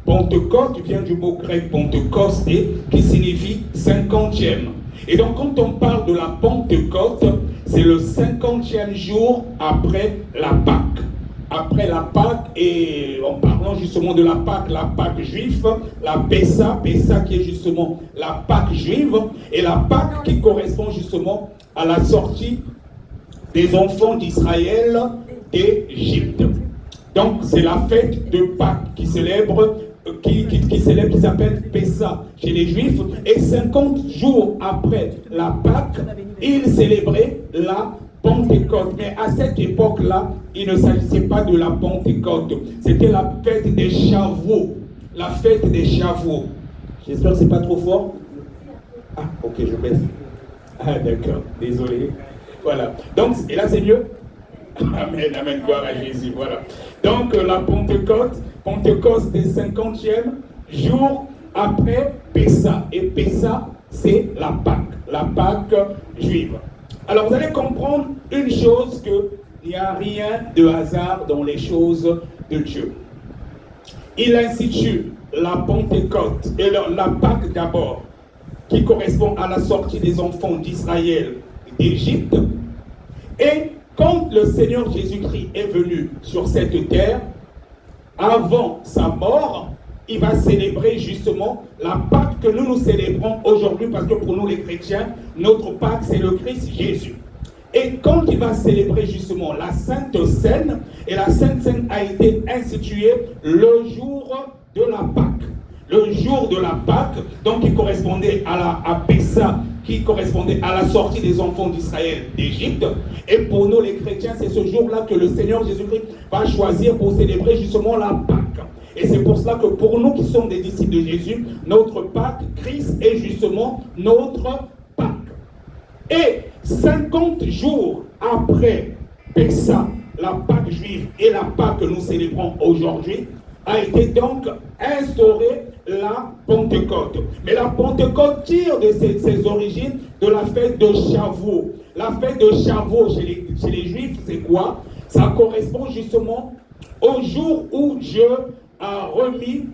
Pentecôte vient du mot grec Pentecoste qui signifie 50e. Et donc quand on parle de la Pentecôte, c'est le 50e jour après la Pâque. Après la Pâque, et en parlant justement de la Pâque juive, la Pessa qui est justement la Pâque juive, et la Pâque qui correspond justement à la sortie des enfants d'Israël d'Égypte. Donc c'est la fête de Pâques qui célèbre, qui s'appelle Pessa chez les Juifs, et 50 jours après la Pâque, ils célébraient la Pentecôte. Mais à cette époque-là, il ne s'agissait pas de la Pentecôte. C'était la fête des Shavuot. La fête des Shavuot. J'espère que c'est pas trop fort. Ah, ok, je baisse. Ah, d'accord. Désolé. Voilà. Donc, et là, c'est mieux. Amen, amen, gloire à Jésus. Voilà. Donc, la Pentecôte des 50e jour après Pessa. Et Pessa, c'est la Pâque juive. Alors vous allez comprendre une chose, qu'il n'y a rien de hasard dans les choses de Dieu. Il institue la Pentecôte et la Pâque d'abord, qui correspond à la sortie des enfants d'Israël d'Égypte. Et quand le Seigneur Jésus-Christ est venu sur cette terre, avant sa mort, il va célébrer justement la Pâque que nous célébrons aujourd'hui, parce que pour nous les chrétiens, notre Pâque c'est le Christ Jésus. Et quand il va célébrer justement la Sainte Seine, et la Sainte Seine a été instituée le jour de la Pâque. Le jour de la Pâque, donc qui correspondait à Pessa, qui correspondait à la sortie des enfants d'Israël d'Égypte. Et pour nous les chrétiens, c'est ce jour-là que le Seigneur Jésus-Christ va choisir pour célébrer justement la Pâque. Et c'est pour cela que pour nous qui sommes des disciples de Jésus, notre Pâque, Christ est justement notre Pâque. Et 50 jours après Pessa, la Pâque juive et la Pâque que nous célébrons aujourd'hui, a été donc instaurée la Pentecôte. Mais la Pentecôte tire de ses origines de la fête de Shavuot. La fête de Shavuot chez les Juifs, c'est quoi? Ça correspond justement au jour où Dieu a remis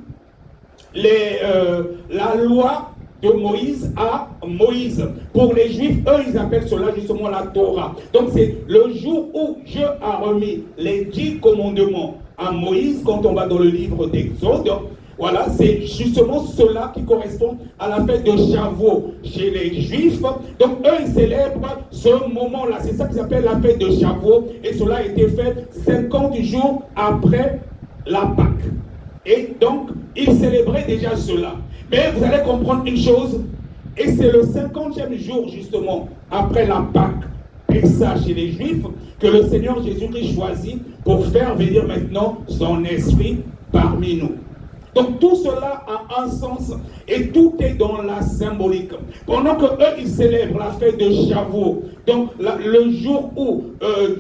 la loi de Moïse à Moïse. Pour les Juifs, eux, ils appellent cela justement la Torah. Donc c'est le jour où Dieu a remis les 10 commandements à Moïse, quand on va dans le livre d'Exode. Voilà, c'est justement cela qui correspond à la fête de Shavuot chez les Juifs. Donc eux, ils célèbrent ce moment-là. C'est ça qu'ils appellent la fête de Shavuot. Et cela a été fait 50 jours après la Pâque. Et donc, ils célébraient déjà cela. Mais vous allez comprendre une chose, et c'est le 50e jour justement après la Pâque, Pessa chez les Juifs, que le Seigneur Jésus-Christ choisit pour faire venir maintenant son esprit parmi nous. Donc tout cela a un sens et tout est dans la symbolique. Pendant que eux ils célèbrent la fête de Shavuot, donc le jour où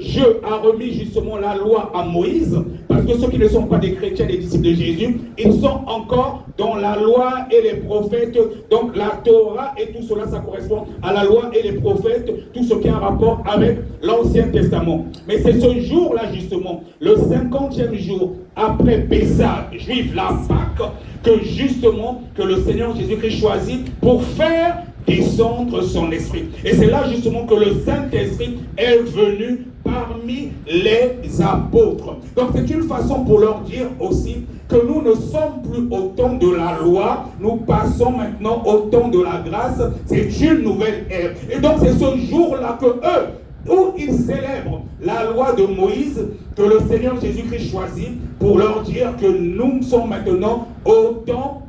Dieu a remis justement la loi à Moïse, parce que ceux qui ne sont pas des chrétiens, des disciples de Jésus, ils sont encore dans la loi et les prophètes. Donc la Torah et tout cela, ça correspond à la loi et les prophètes, tout ce qui a un rapport avec l'Ancien Testament. Mais c'est ce jour-là justement, le 50e jour après Pessa juif, la Pâque, que justement que le Seigneur Jésus-Christ choisit pour faire descendre son esprit. Et c'est là justement que le Saint-Esprit est venu parmi les apôtres. Donc c'est une façon pour leur dire aussi que nous ne sommes plus au temps de la loi, nous passons maintenant au temps de la grâce. C'est une nouvelle ère. Et donc c'est ce jour-là que eux, où ils célèbrent la loi de Moïse que le Seigneur Jésus-Christ choisit pour leur dire que nous sommes maintenant au temps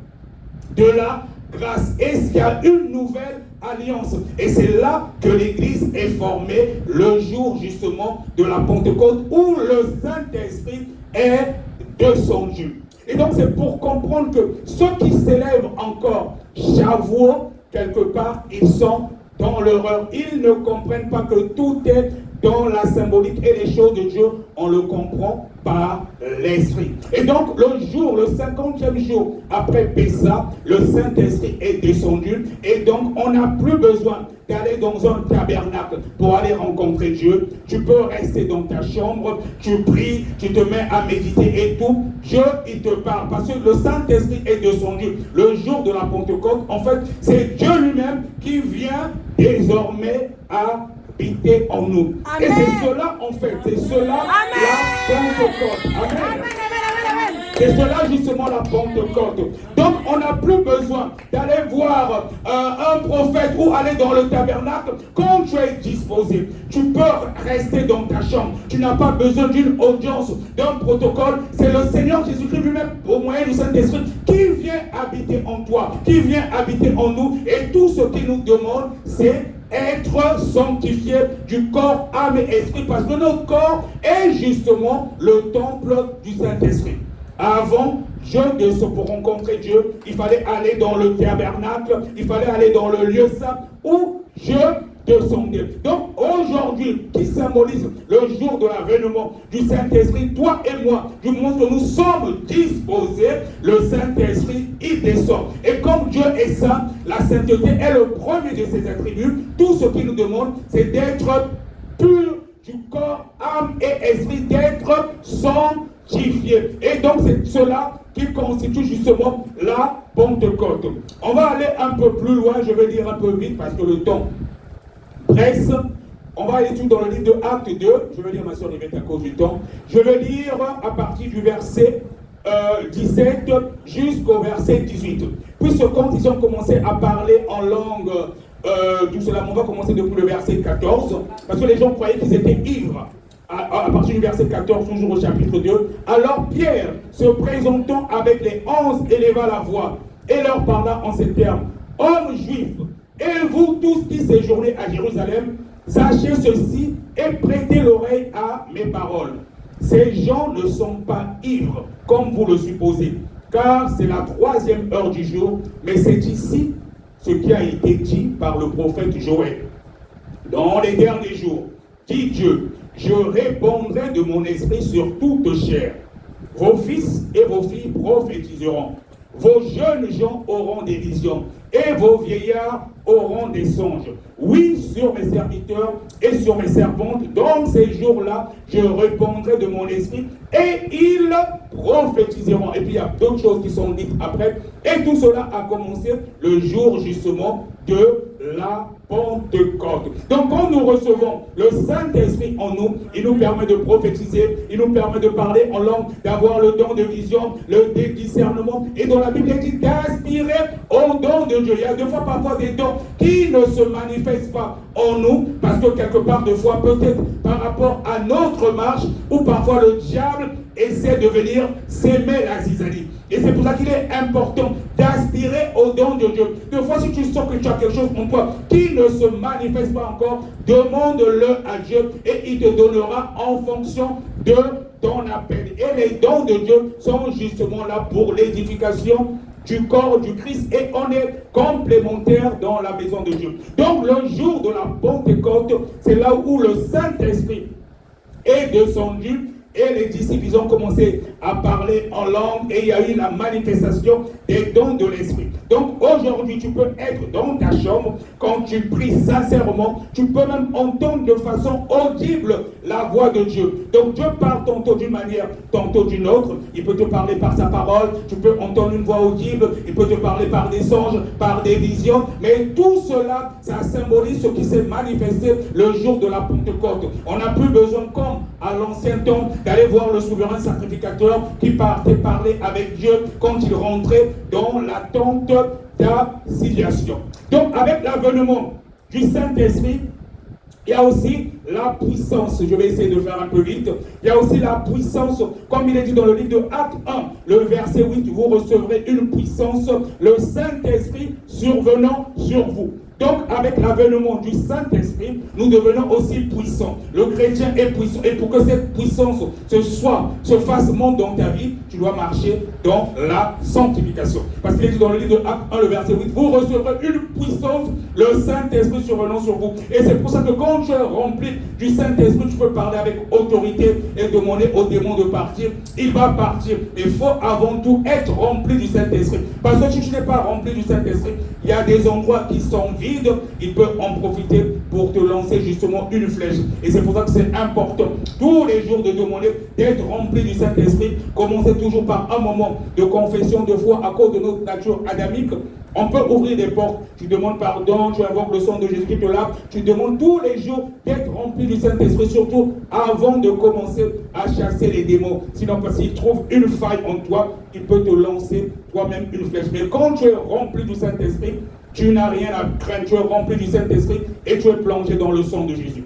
de la grâce. Et il y a une nouvelle alliance. Et c'est là que l'Église est formée le jour justement de la Pentecôte où le Saint-Esprit est descendu. Et donc c'est pour comprendre que ceux qui célèbrent encore Shavuot, quelque part, ils sont dans l'erreur. Ils ne comprennent pas que tout est dans la symbolique et les choses de Dieu, on le comprend par l'Esprit. Et donc le jour, le 50e jour après Pessah, le Saint-Esprit est descendu et donc on n'a plus besoin d'aller dans un tabernacle pour aller rencontrer Dieu. Tu peux rester dans ta chambre, tu pries, tu te mets à méditer et tout. Dieu, il te parle parce que le Saint-Esprit est descendu. Le jour de la Pentecôte, en fait, c'est Dieu lui-même qui vient désormais habiter en nous. Amen. Et c'est cela, en fait, c'est cela la Pentecôte. Amen. C'est cela justement la Pentecôte. Donc on n'a plus besoin d'aller voir un prophète ou aller dans le tabernacle quand tu es disposé. Tu peux rester dans ta chambre. Tu n'as pas besoin d'une audience, d'un protocole. C'est le Seigneur Jésus-Christ lui-même, au moyen du Saint-Esprit, qui vient habiter en toi, qui vient habiter en nous. Et tout ce qu'il nous demande, c'est être sanctifié du corps, âme et esprit, parce que notre corps est justement le temple du Saint-Esprit. Avant pour rencontrer Dieu, il fallait aller dans le tabernacle, il fallait aller dans le lieu saint où Dieu descendait. Donc aujourd'hui, qui symbolise le jour de l'avènement du Saint-Esprit, toi et moi, du moment que nous sommes disposés, le Saint-Esprit, il descend. Et comme Dieu est saint, la sainteté est le premier de ses attributs. Tout ce qu'il nous demande, c'est d'être pur du corps, âme et esprit, d'être sanctifié. Et donc c'est cela qui constitue justement la Pentecôte. On va aller un peu plus loin, je vais dire un peu vite parce que le temps presse. On va aller tout dans le livre de Actes 2. Je vais lire, ma soeur Yvette, à cause du temps. Je vais lire à partir du verset 17 jusqu'au verset 18. Puisque quand ils ont commencé à parler en langue, tout cela, on va commencer depuis le verset 14, parce que les gens croyaient qu'ils étaient ivres. À partir du verset 14, toujours au chapitre 2. Alors Pierre, se présentant avec les 11, éleva la voix et leur parla en ces termes. Hommes juifs, et vous tous qui séjournez à Jérusalem, sachez ceci et prêtez l'oreille à mes paroles. Ces gens ne sont pas ivres, comme vous le supposez, car c'est la 3e heure du jour, mais c'est ici ce qui a été dit par le prophète Joël. Dans les derniers jours, dit Dieu, je répandrai de mon esprit sur toute chair. Vos fils et vos filles prophétiseront. Vos jeunes gens auront des visions et vos vieillards auront des songes. Oui, sur mes serviteurs et sur mes servantes, dans ces jours-là, je répandrai de mon esprit et ils prophétiseront. Et puis il y a d'autres choses qui sont dites après. Et tout cela a commencé le jour justement de la Pentecôte. Donc quand nous recevons le Saint-Esprit en nous, il nous permet de prophétiser, il nous permet de parler en langue, d'avoir le don de vision, le discernement. Et dans la Bible, il dit d'aspirer au don de Dieu. Il y a deux fois parfois des dons qui ne se manifestent pas en nous, parce que quelque part, deux fois peut-être par rapport à notre marche, ou parfois le diable essaie de venir s'aimer la zizanie. Et c'est pour ça qu'il est important d'aspirer au don de Dieu. Deux fois, si tu sens que tu as quelque chose en toi qui ne se manifeste pas encore, demande-le à Dieu et il te donnera en fonction de ton appel. Et les dons de Dieu sont justement là pour l'édification du corps du Christ et on est complémentaires dans la maison de Dieu. Donc le jour de la Pentecôte, c'est là où le Saint-Esprit est descendu. Et les disciples, ils ont commencé à parler en langue et il y a eu la manifestation des dons de l'Esprit. Donc aujourd'hui, tu peux être dans ta chambre, quand tu pries sincèrement, tu peux même entendre de façon audible la voix de Dieu. Donc Dieu parle tantôt d'une manière, tantôt d'une autre. Il peut te parler par sa parole, tu peux entendre une voix audible, il peut te parler par des songes, par des visions. Mais tout cela, ça symbolise ce qui s'est manifesté le jour de la Pentecôte. On n'a plus besoin, comme à l'ancien temps, d'aller voir le souverain sacrificateur qui partait parler avec Dieu quand il rentrait dans la tente d'assignation. Donc avec l'avènement du Saint-Esprit, il y a aussi la puissance. Je vais essayer de faire un peu vite. Il y a aussi la puissance, comme il est dit dans le livre de Actes 1, le verset 8, vous recevrez une puissance, le Saint-Esprit survenant sur vous. Donc, avec l'avènement du Saint-Esprit, nous devenons aussi puissants. Le chrétien est puissant. Et pour que cette puissance se fasse monte dans ta vie, tu dois marcher dans la sanctification. Parce qu'il est dit dans le livre de Actes 1, le verset 8, vous recevrez une puissance, le Saint-Esprit survenant sur vous. Et c'est pour ça que quand tu es rempli du Saint-Esprit, tu peux parler avec autorité et demander au démon de partir. Il va partir. Mais il faut avant tout être rempli du Saint-Esprit. Parce que si tu n'es pas rempli du Saint-Esprit, il y a des endroits qui sont vides. Il peut en profiter pour te lancer justement une flèche. Et c'est pour ça que c'est important tous les jours de demander d'être rempli du Saint-Esprit. Commencez toujours par un moment de confession de foi à cause de notre nature adamique. On peut ouvrir des portes. Tu demandes pardon, tu invoques le sang de Jésus qui te lave. Tu demandes tous les jours d'être rempli du Saint-Esprit, surtout avant de commencer à chasser les démons. Sinon, parce qu'il trouve une faille en toi, il peut te lancer toi-même une flèche. Mais quand tu es rempli du Saint-Esprit, tu n'as rien à craindre. Tu es rempli du Saint-Esprit et tu es plongé dans le sang de Jésus.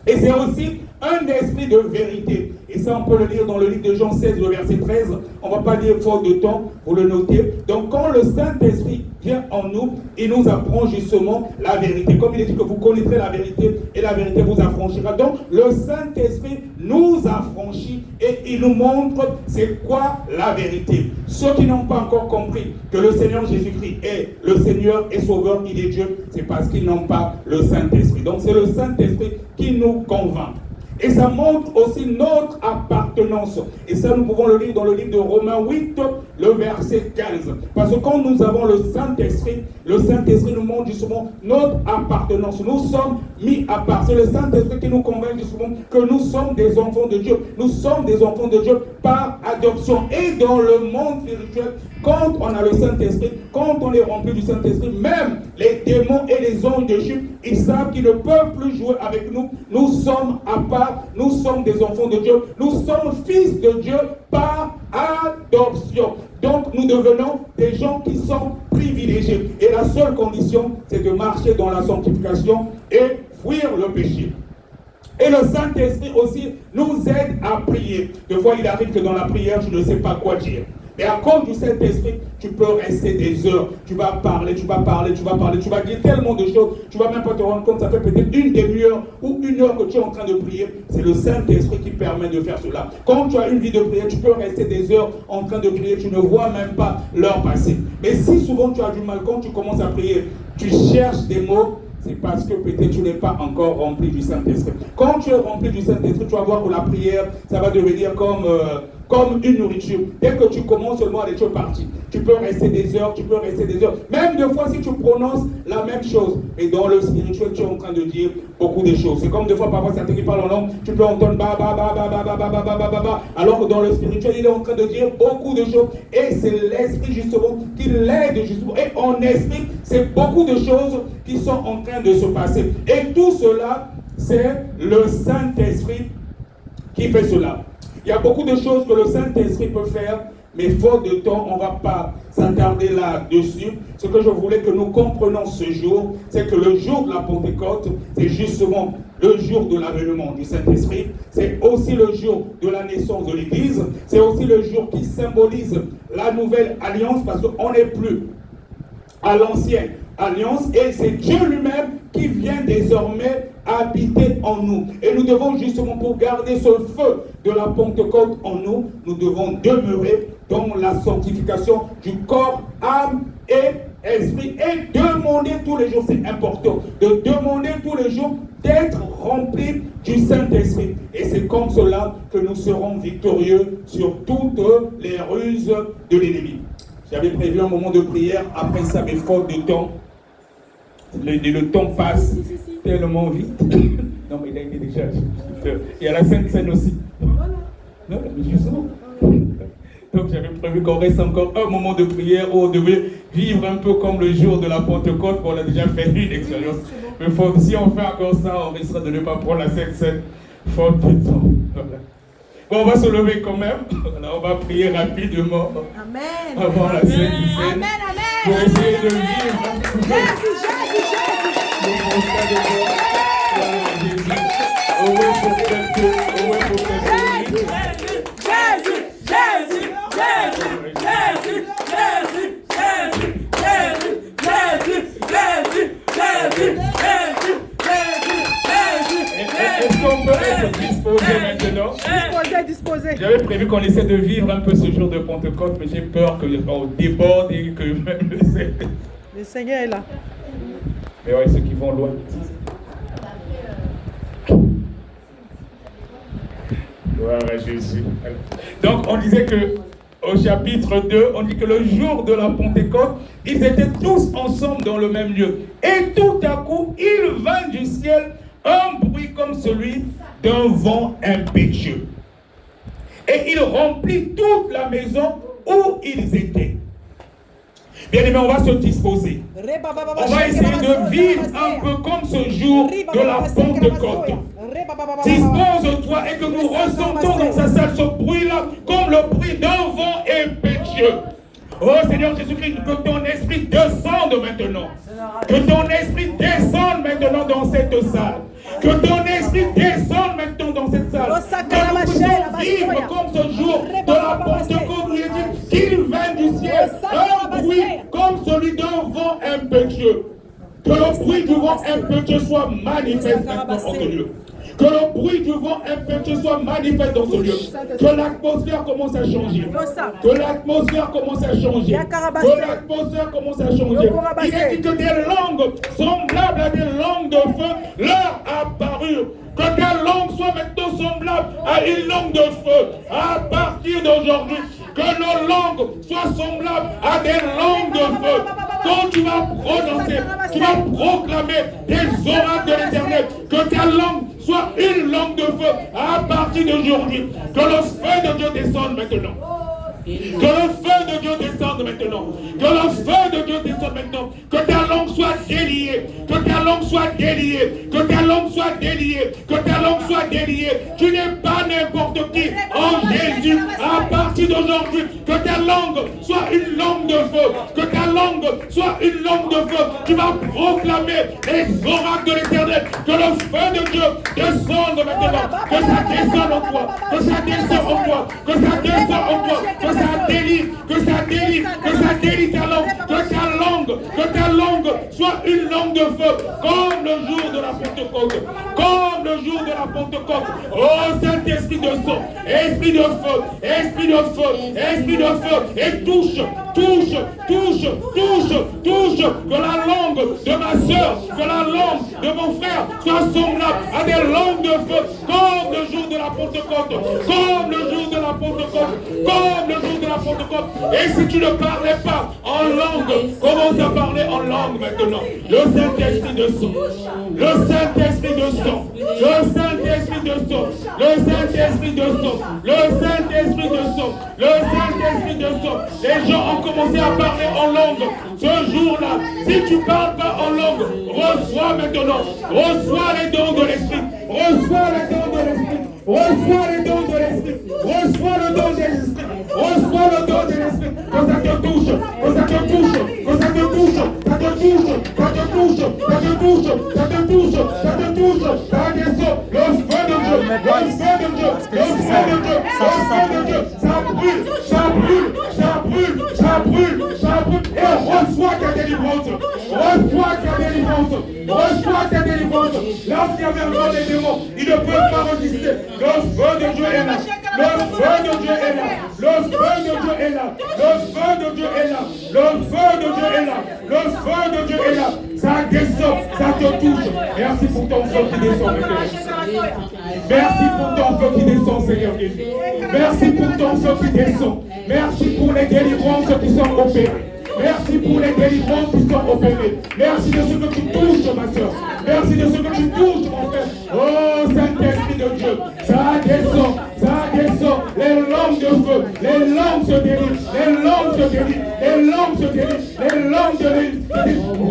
Et c'est aussi un esprit de vérité. Et ça, on peut le lire dans le livre de Jean 16, le verset 13. On ne va pas lire faute de temps, vous le notez. Donc, quand le Saint-Esprit vient en nous, il nous apprend justement la vérité. Comme il est dit que vous connaîtrez la vérité et la vérité vous affranchira. Donc, le Saint-Esprit nous affranchit et il nous montre c'est quoi la vérité. Ceux qui n'ont pas encore compris que le Seigneur Jésus-Christ est le Seigneur et Sauveur, il est Dieu, c'est parce qu'ils n'ont pas le Saint-Esprit. Donc, c'est le Saint-Esprit qui nous convainc. Et ça montre aussi notre appartenance. Et ça, nous pouvons le lire dans le livre de Romains 8, le verset 15. Parce que quand nous avons le Saint-Esprit nous montre justement notre appartenance. Nous sommes mis à part. C'est le Saint-Esprit qui nous convainc justement que nous sommes des enfants de Dieu. Nous sommes des enfants de Dieu par adoption. Et dans le monde spirituel, quand on a le Saint-Esprit, quand on est rempli du Saint-Esprit, même les démons et les anges de Dieu, ils savent qu'ils ne peuvent plus jouer avec nous. Nous sommes à part, nous sommes des enfants de Dieu, nous sommes fils de Dieu par adoption. Donc nous devenons des gens qui sont privilégiés. Et la seule condition, c'est de marcher dans la sanctification et fuir le péché. Et le Saint-Esprit aussi nous aide à prier. Des fois, il arrive que dans la prière, tu ne sais pas quoi dire. Mais à cause du Saint-Esprit, tu peux rester des heures. Tu vas parler, tu vas dire tellement de choses. Tu ne vas même pas te rendre compte, ça fait peut-être une demi-heure ou une heure que tu es en train de prier. C'est le Saint-Esprit qui permet de faire cela. Quand tu as une vie de prière, tu peux rester des heures en train de prier. Tu ne vois même pas l'heure passer. Mais si souvent tu as du mal, quand tu commences à prier, tu cherches des mots, c'est parce que peut-être tu n'es pas encore rempli du Saint-Esprit. Quand tu es rempli du Saint-Esprit, tu vas voir que la prière, ça va devenir comme une nourriture. Dès que tu commences seulement à tu es parti. Tu peux rester des heures, Même deux fois si tu prononces la même chose. Mais dans le spirituel, tu es en train de dire beaucoup de choses. C'est comme des fois, parfois, certains qui parlent en langue, tu peux entendre ba ba ba ba ba ba ba ba ba ba ba. Alors que dans le spirituel, il est en train de dire beaucoup de choses. Et c'est l'esprit justement qui l'aide justement. Et en esprit, c'est beaucoup de choses qui sont en train de se passer. Et tout cela, c'est le Saint-Esprit qui fait cela. Il y a beaucoup de choses que le Saint-Esprit peut faire, mais faute de temps, on ne va pas s'attarder là-dessus. Ce que je voulais que nous comprenions ce jour, c'est que le jour de la Pentecôte, c'est justement le jour de l'avènement du Saint-Esprit. C'est aussi le jour de la naissance de l'Église. C'est aussi le jour qui symbolise la nouvelle alliance, parce qu'on n'est plus à l'ancienne alliance, et c'est Dieu lui-même qui vient désormais habiter en nous. Et nous devons justement, pour garder ce feu de la Pentecôte en nous, nous devons demeurer dans la sanctification du corps, âme et esprit, et demander tous les jours, c'est important, de demander tous les jours d'être rempli du Saint-Esprit. Et c'est comme cela que nous serons victorieux sur toutes les ruses de l'ennemi. J'avais prévu un moment de prière, après ça, mais faute de temps, le temps passe tellement vite. Non, mais il a été déjà. Il y a la Sainte Seine aussi. Non, mais justement. Donc j'avais prévu qu'on reste encore un moment de prière où on devait vivre un peu comme le jour de la Pentecôte. On a déjà fait une expérience. Mais si on fait encore ça, on risquera de ne pas prendre la Sainte Seine. Faute de temps. Voilà. Bon, on va se lever quand même. Alors, on va prier rapidement. Amen. Avant la Sainte Seine. Amen, amen. Pour essayer de vivre. Jésus, Jésus, Jésus. Le constat de Jésus. Est-ce qu'on peut être disposé maintenant? Disposé. J'avais prévu qu'on essaie de vivre un peu ce jour de Pentecôte, mais j'ai peur qu'on déborde et que même le Seigneur est là. Mais ouais, ceux qui vont loin. Gloire à Jésus. Donc on disait que au chapitre 2, on dit que le jour de la Pentecôte, ils étaient tous ensemble dans le même lieu. Et tout à coup, il vint du ciel un bruit comme celui d'un vent impétueux. Et il remplit toute la maison où ils étaient. Bien aimé, on va se disposer. On va essayer de vivre un peu comme ce jour de la Pentecôte. Dispose-toi et que nous ressentons dans sa salle ce bruit-là comme le bruit d'un vent impétueux. Oh Seigneur Jésus-Christ, que ton esprit descende maintenant. Que ton esprit descende maintenant dans cette salle. Que ton esprit descende maintenant dans cette salle. Que nous puissions vivre comme ce jour de la Pentecôte où il dit qu'il vint du ciel un bruit comme celui d'un vent impétueux. Que le bruit du vent impétueux soit manifeste maintenant en ce lieu. Que le bruit du vent impétueux soit manifeste dans ce lieu. Que l'atmosphère commence à changer. Que l'atmosphère commence à changer. Que l'atmosphère commence à changer. Il est dit que des langues semblables à des langues de feu leur apparurent. Que ta langue soit maintenant semblable à une langue de feu. À partir d'aujourd'hui, que nos langues soient semblables à des langues de feu. Quand tu vas prononcer, tu vas proclamer des oracles de l'Éternel. Que ta langue soit une langue de feu à partir d'aujourd'hui. Que le feu de Dieu descende maintenant. Que le feu de Dieu descende maintenant. Que le feu de Dieu descende maintenant. Que ta langue soit déliée. Que ta langue soit déliée. Que ta langue soit déliée. Que ta langue soit déliée. Tu n'es pas n'importe qui. En Jésus, à partir d'aujourd'hui, que ta langue soit une langue de feu. Que ta langue soit une langue de feu. Tu vas proclamer les oracles de l'Éternel. Que le feu de Dieu descende maintenant. Que ça descende en toi. Que ça descende en toi. Que ça descende en toi. Que ça délie, que ça délie ta langue, que ta langue soit une langue de feu, comme le jour de la Pentecôte, comme le jour de la Pentecôte. Oh Saint-Esprit de sang, esprit de feu, esprit de feu, esprit de feu, et touche, que la langue de ma soeur, que la langue de mon frère soit semblable à des langues de feu, comme le jour de la Pentecôte, comme le jour de la Pentecôte, comme le jour de la Pentecôte. Et si tu ne parlais pas en langue, commence à parler en langue maintenant. Le Saint-Esprit de sang, le Saint-Esprit de sang, le Saint-Esprit de sang, le Saint-Esprit de sang, le Saint-Esprit de sang, le Saint-Esprit de sang. Les gens ont commencé à parler en langue. Ce jour-là, si tu ne parles pas en langue, reçois maintenant, reçois les dons de l'Esprit, reçois les dons de l'Esprit, reçois les dons de l'Esprit, reçois le don de l'Esprit, reçois le don de l'Esprit, que ça te touche, que ça te touche, que ça te touche, ça te touche, ça te touche, ça te touche, ça te touche, ça te touche, ça descend, le feu de Dieu, le feu de Dieu, le feu de Dieu, le feu de Dieu, ça brûle, ça brûle, ça brûle, ça brûle, ça brûle, et reçois ta délivrance, reçois ta délivrance, reçois ta délivrance. Lorsqu'il y avait encore des démons, ils ne peuvent pas résister. Le feu de Dieu est là. Le feu de Dieu est là. Le feu de Dieu est là. Le feu de Dieu est là. Le feu de Dieu est là. Le feu de Dieu est là. Ça descend, ça te touche. Merci pour ton feu qui descend, Seigneur. Merci pour ton feu qui descend, Seigneur Jésus. Merci pour ton feu qui descend. Merci pour les délivrances qui sont opérées. Merci pour les délivrances qui sont opérées. Merci de ce que tu touches, ma soeur. Merci de ce que tu touches, mon frère. Oh, Saint-Esprit de Dieu, ça descend, ça descend. Les langues de feu, les langues se délivrent, les langues se délivrent, les langues se délivrent, les langues se délivrent.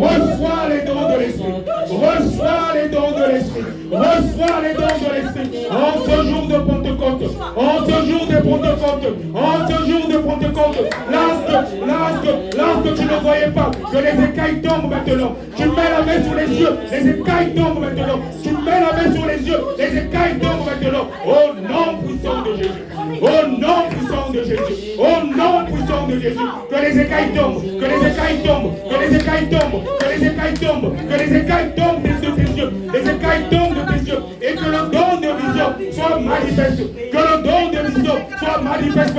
Reçois les dons de l'Esprit. Reçois les dons de l'Esprit. Reçois les dons de l'Esprit. En ce jour de Pentecôte, en ce jour de Pentecôte, Pentecôte, en ce jour de Pentecôte, lorsque tu ne voyais pas, que les écailles tombent maintenant. Tu mets la main sur les yeux, les écailles tombent maintenant. Tu mets la main sur les yeux, les écailles tombent maintenant. Au nom puissant de Jésus. Au nom puissant de Jésus. Au nom puissant de Jésus. Que les écailles tombent, que les écailles tombent, que les écailles tombent, que les écailles tombent, que les écailles tombent de tes yeux. Les écailles tombent de tes yeux. Et que le don de vision soit manifeste. Que le don de vision soit manifeste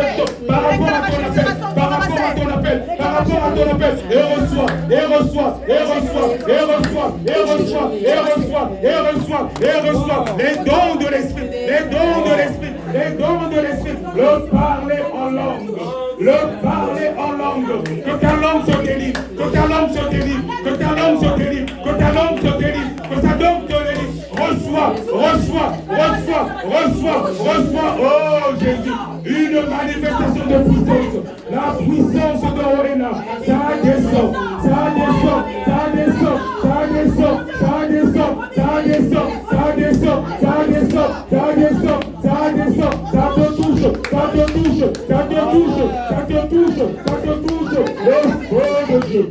par rapport à ton appel, par rapport à ton appel, par rapport à ton appel. Et reçois, et reçois, et reçois, et reçois, et reçois, et reçois, et reçois, et reçois les dons de l'esprit, les dons de l'esprit, les dons de l'esprit. Le parler en langue, le parler en langue. Que ta langue se délivre, que ta langue se délivre, que ta langue se délivre, que ta langue se délivre, que ta langue te délivre. Reçois, reçois, reçois, reçois, reçois, oh Jésus, une manifestation de puissance, la puissance de Orena, ça descend, ça descend, ça descend, ça descend, ça descend, ça descend, ça descend, ça descend, ça descend, ça descend, ça te touche, ça te touche, ça te touche, ça te touche, ça te touche, le feu de Dieu,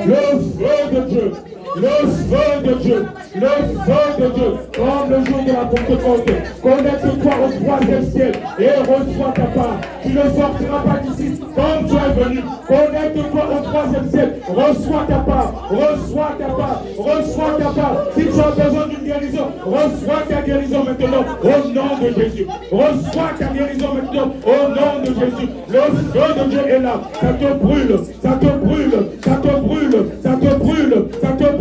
le feu de Dieu. Le feu de Dieu, le feu de Dieu, comme le jour de la Pentecôte, connecte-toi au troisième ciel et reçois ta part. Tu ne sortiras pas d'ici comme tu es venu. Connecte-toi au troisième ciel, reçois ta part, reçois ta part, reçois ta part. Si tu as besoin d'une guérison, reçois ta guérison maintenant au nom de Jésus. Reçois ta guérison maintenant au nom de Jésus. Le feu de Dieu est là, ça te brûle, ça te brûle, ça te brûle, ça te brûle, ça te brûle.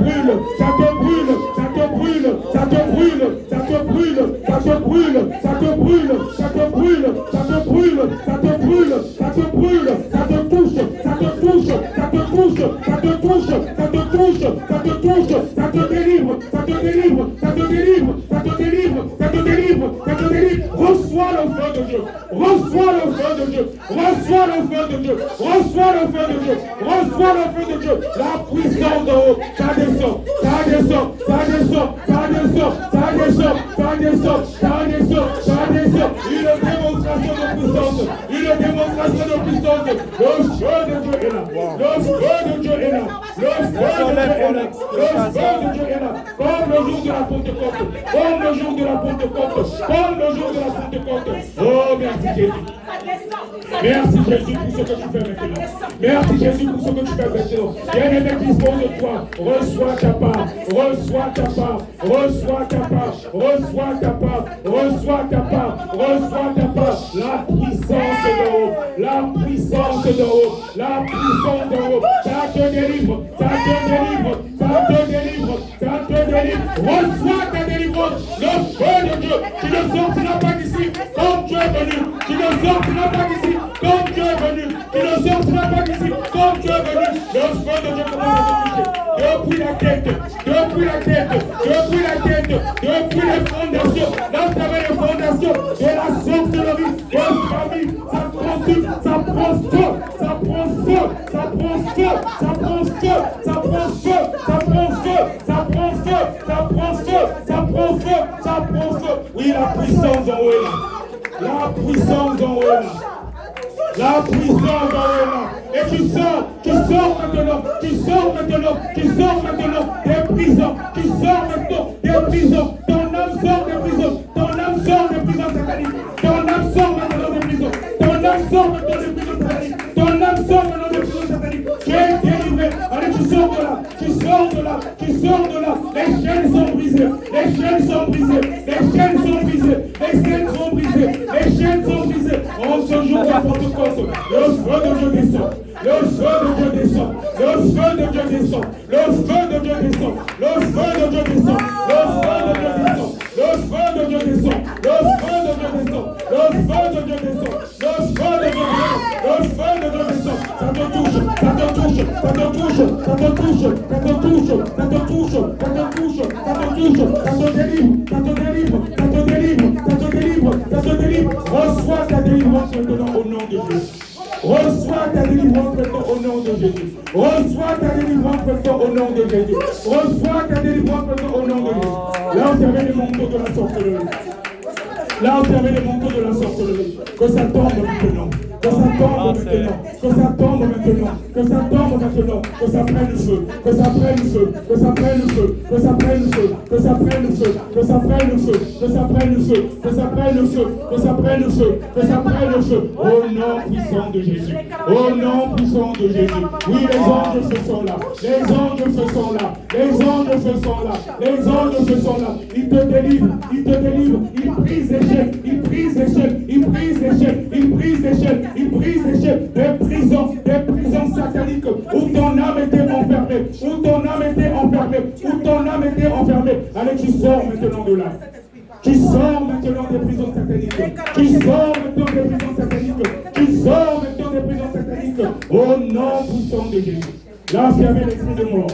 Ça te brûle, ça te brûle, ça te brûle, ça te brûle, ça te brûle, ça te brûle, ça te brûle, ça te brûle, ça te brûle, ça te brûle, ça te touche, ça te touche, ça te touche, ça te touche, ça te touche, ça te touche, ça te délivre, ça te délivre, ça te délivre, ça te délivre, ça te délivre, ça te délivre. Reçois le feu de Dieu, reçois le feu de Dieu, reçois le feu de Dieu, reçois le feu de Dieu, reçois le feu de Dieu, la puissance de haut, ça descend, ça descend, ça descend, ça descend, ça descend, ça descend, ça descend, ça descend, une démonstration de puissance, une démonstration de puissance, le feu de Dieu est là, le feu de Dieu est là, le feu de Dieu est là, le feu de Dieu est là, comme le jour de la Pentecôte, comme le jour de la Pentecôte, comme le jour de la Pentecôte. Oh, merci Jésus. Merci Jésus pour ce que tu fais maintenant. Merci Jésus pour ce que tu fais maintenant. Bien-aimé, dispose de toi. Reçois ta part. Reçois ta part. Reçois ta part. Reçois ta part. Reçois ta part. Reçois ta part. La puissance de haut. La puissance de haut. La puissance de haut. Ça te délivre. Ça te délivre. Ça te délivre. Ça te délivre. Reçois ta délivrance. Le feu de Dieu. Tu ne sortiras pas d'ici comme tu es venu. Tu ne sortiras pas d'ici comme tu es venu. Tu ne sortiras pas d'ici comme tu es venu. Le feu de Dieu commence à te toucher. Depuis la tête, depuis la tête, depuis la tête, depuis les fondations, d'entamer les fondations de la sorcellerie, de la famille, ça consume, ça prend feu, ça prend feu, ça prend feu, ça prend feu, ça prend feu, ça prend feu, ça prend feu, ça prend feu, ça prend feu, ça prend feu. Oui, la puissance en haut est là. La puissance en haut est là. La puissance en haut est là. Et tu sors maintenant, tu sors maintenant, tu sors maintenant des prisons, tu sors maintenant des prisons. Ton âme sort des prisons, ton âme sort des prisons sataniques, ton âme sort maintenant des prisons, ton âme sort maintenant des prisons sataniques, ton âme sort maintenant des prisons sataniques. Tu es délivré, allez, tu sors de là, tu sors de là, tu sors de là. Les chaînes sont brisées, les chaînes sont brisées, les chaînes sont brisées, les chaînes sont brisées, les chaînes sont brisées. En ce jour de Pentecôte, le feu de Dieu descend. Le feu de Dieu descend, le feu de Dieu descend, le feu de Dieu descend, le feu de Dieu descend, le feu de Dieu descend, le feu de Dieu descend, le feu de Dieu descend, le feu de Dieu descend, le feu de Dieu descend, le feu de Dieu descend. Ça te touche, ça te touche, ça te touche, ça te touche, ça te touche, ça te touche, ça te touche, ça te touche, ça te délivre, ça te délivre, ça te délivre, ça te délivre, ça te délivre. Reçois ta délivrance maintenant au nom de Jésus. Reçois ta délivrance maintenant au nom de Jésus. Reçois ta délivrance maintenant au nom de Jésus. Reçois ta délivrance maintenant au nom de Jésus. Là, on servait les manteaux de la sorcellerie. Là, on servait les manteaux de la sorcellerie. Que ça tombe maintenant. Que ça tombe maintenant. Que ça tombe maintenant. Que ça tombe maintenant. Que ça prenne le feu. Que ça prenne le feu. Que ça prenne le feu. Que ça prenne le feu. Que ça prenne le feu. Que ça prenne le feu. Que ça prenne le feu. Que ça prenne le feu. Que ça prenne le feu. Que ça prenne le feu. Au nom puissant de Jésus. Au nom puissant de Jésus. Oui, les anges de feu sont là. Les anges de feu sont là. Les anges de feu sont là. Les anges de feu sont là. Ils te délivrent. Ils te délivrent. Ils brisent les chaînes. Ils brisent les chaînes. Ils brisent les chaînes. Ils brisent les chaînes. Ils brisent les chaînes. Des prisons sataniques où ton âme était enfermée. Où ton âme était enfermée. Où ton âme était enfermée. Allez, tu sors maintenant de là. Tu sors maintenant des prisons sataniques. Tu sors maintenant des prisons sataniques. Tu sors maintenant des prisons sataniques. Au nom puissant de Jésus. Là, il y avait l'esprit de mort.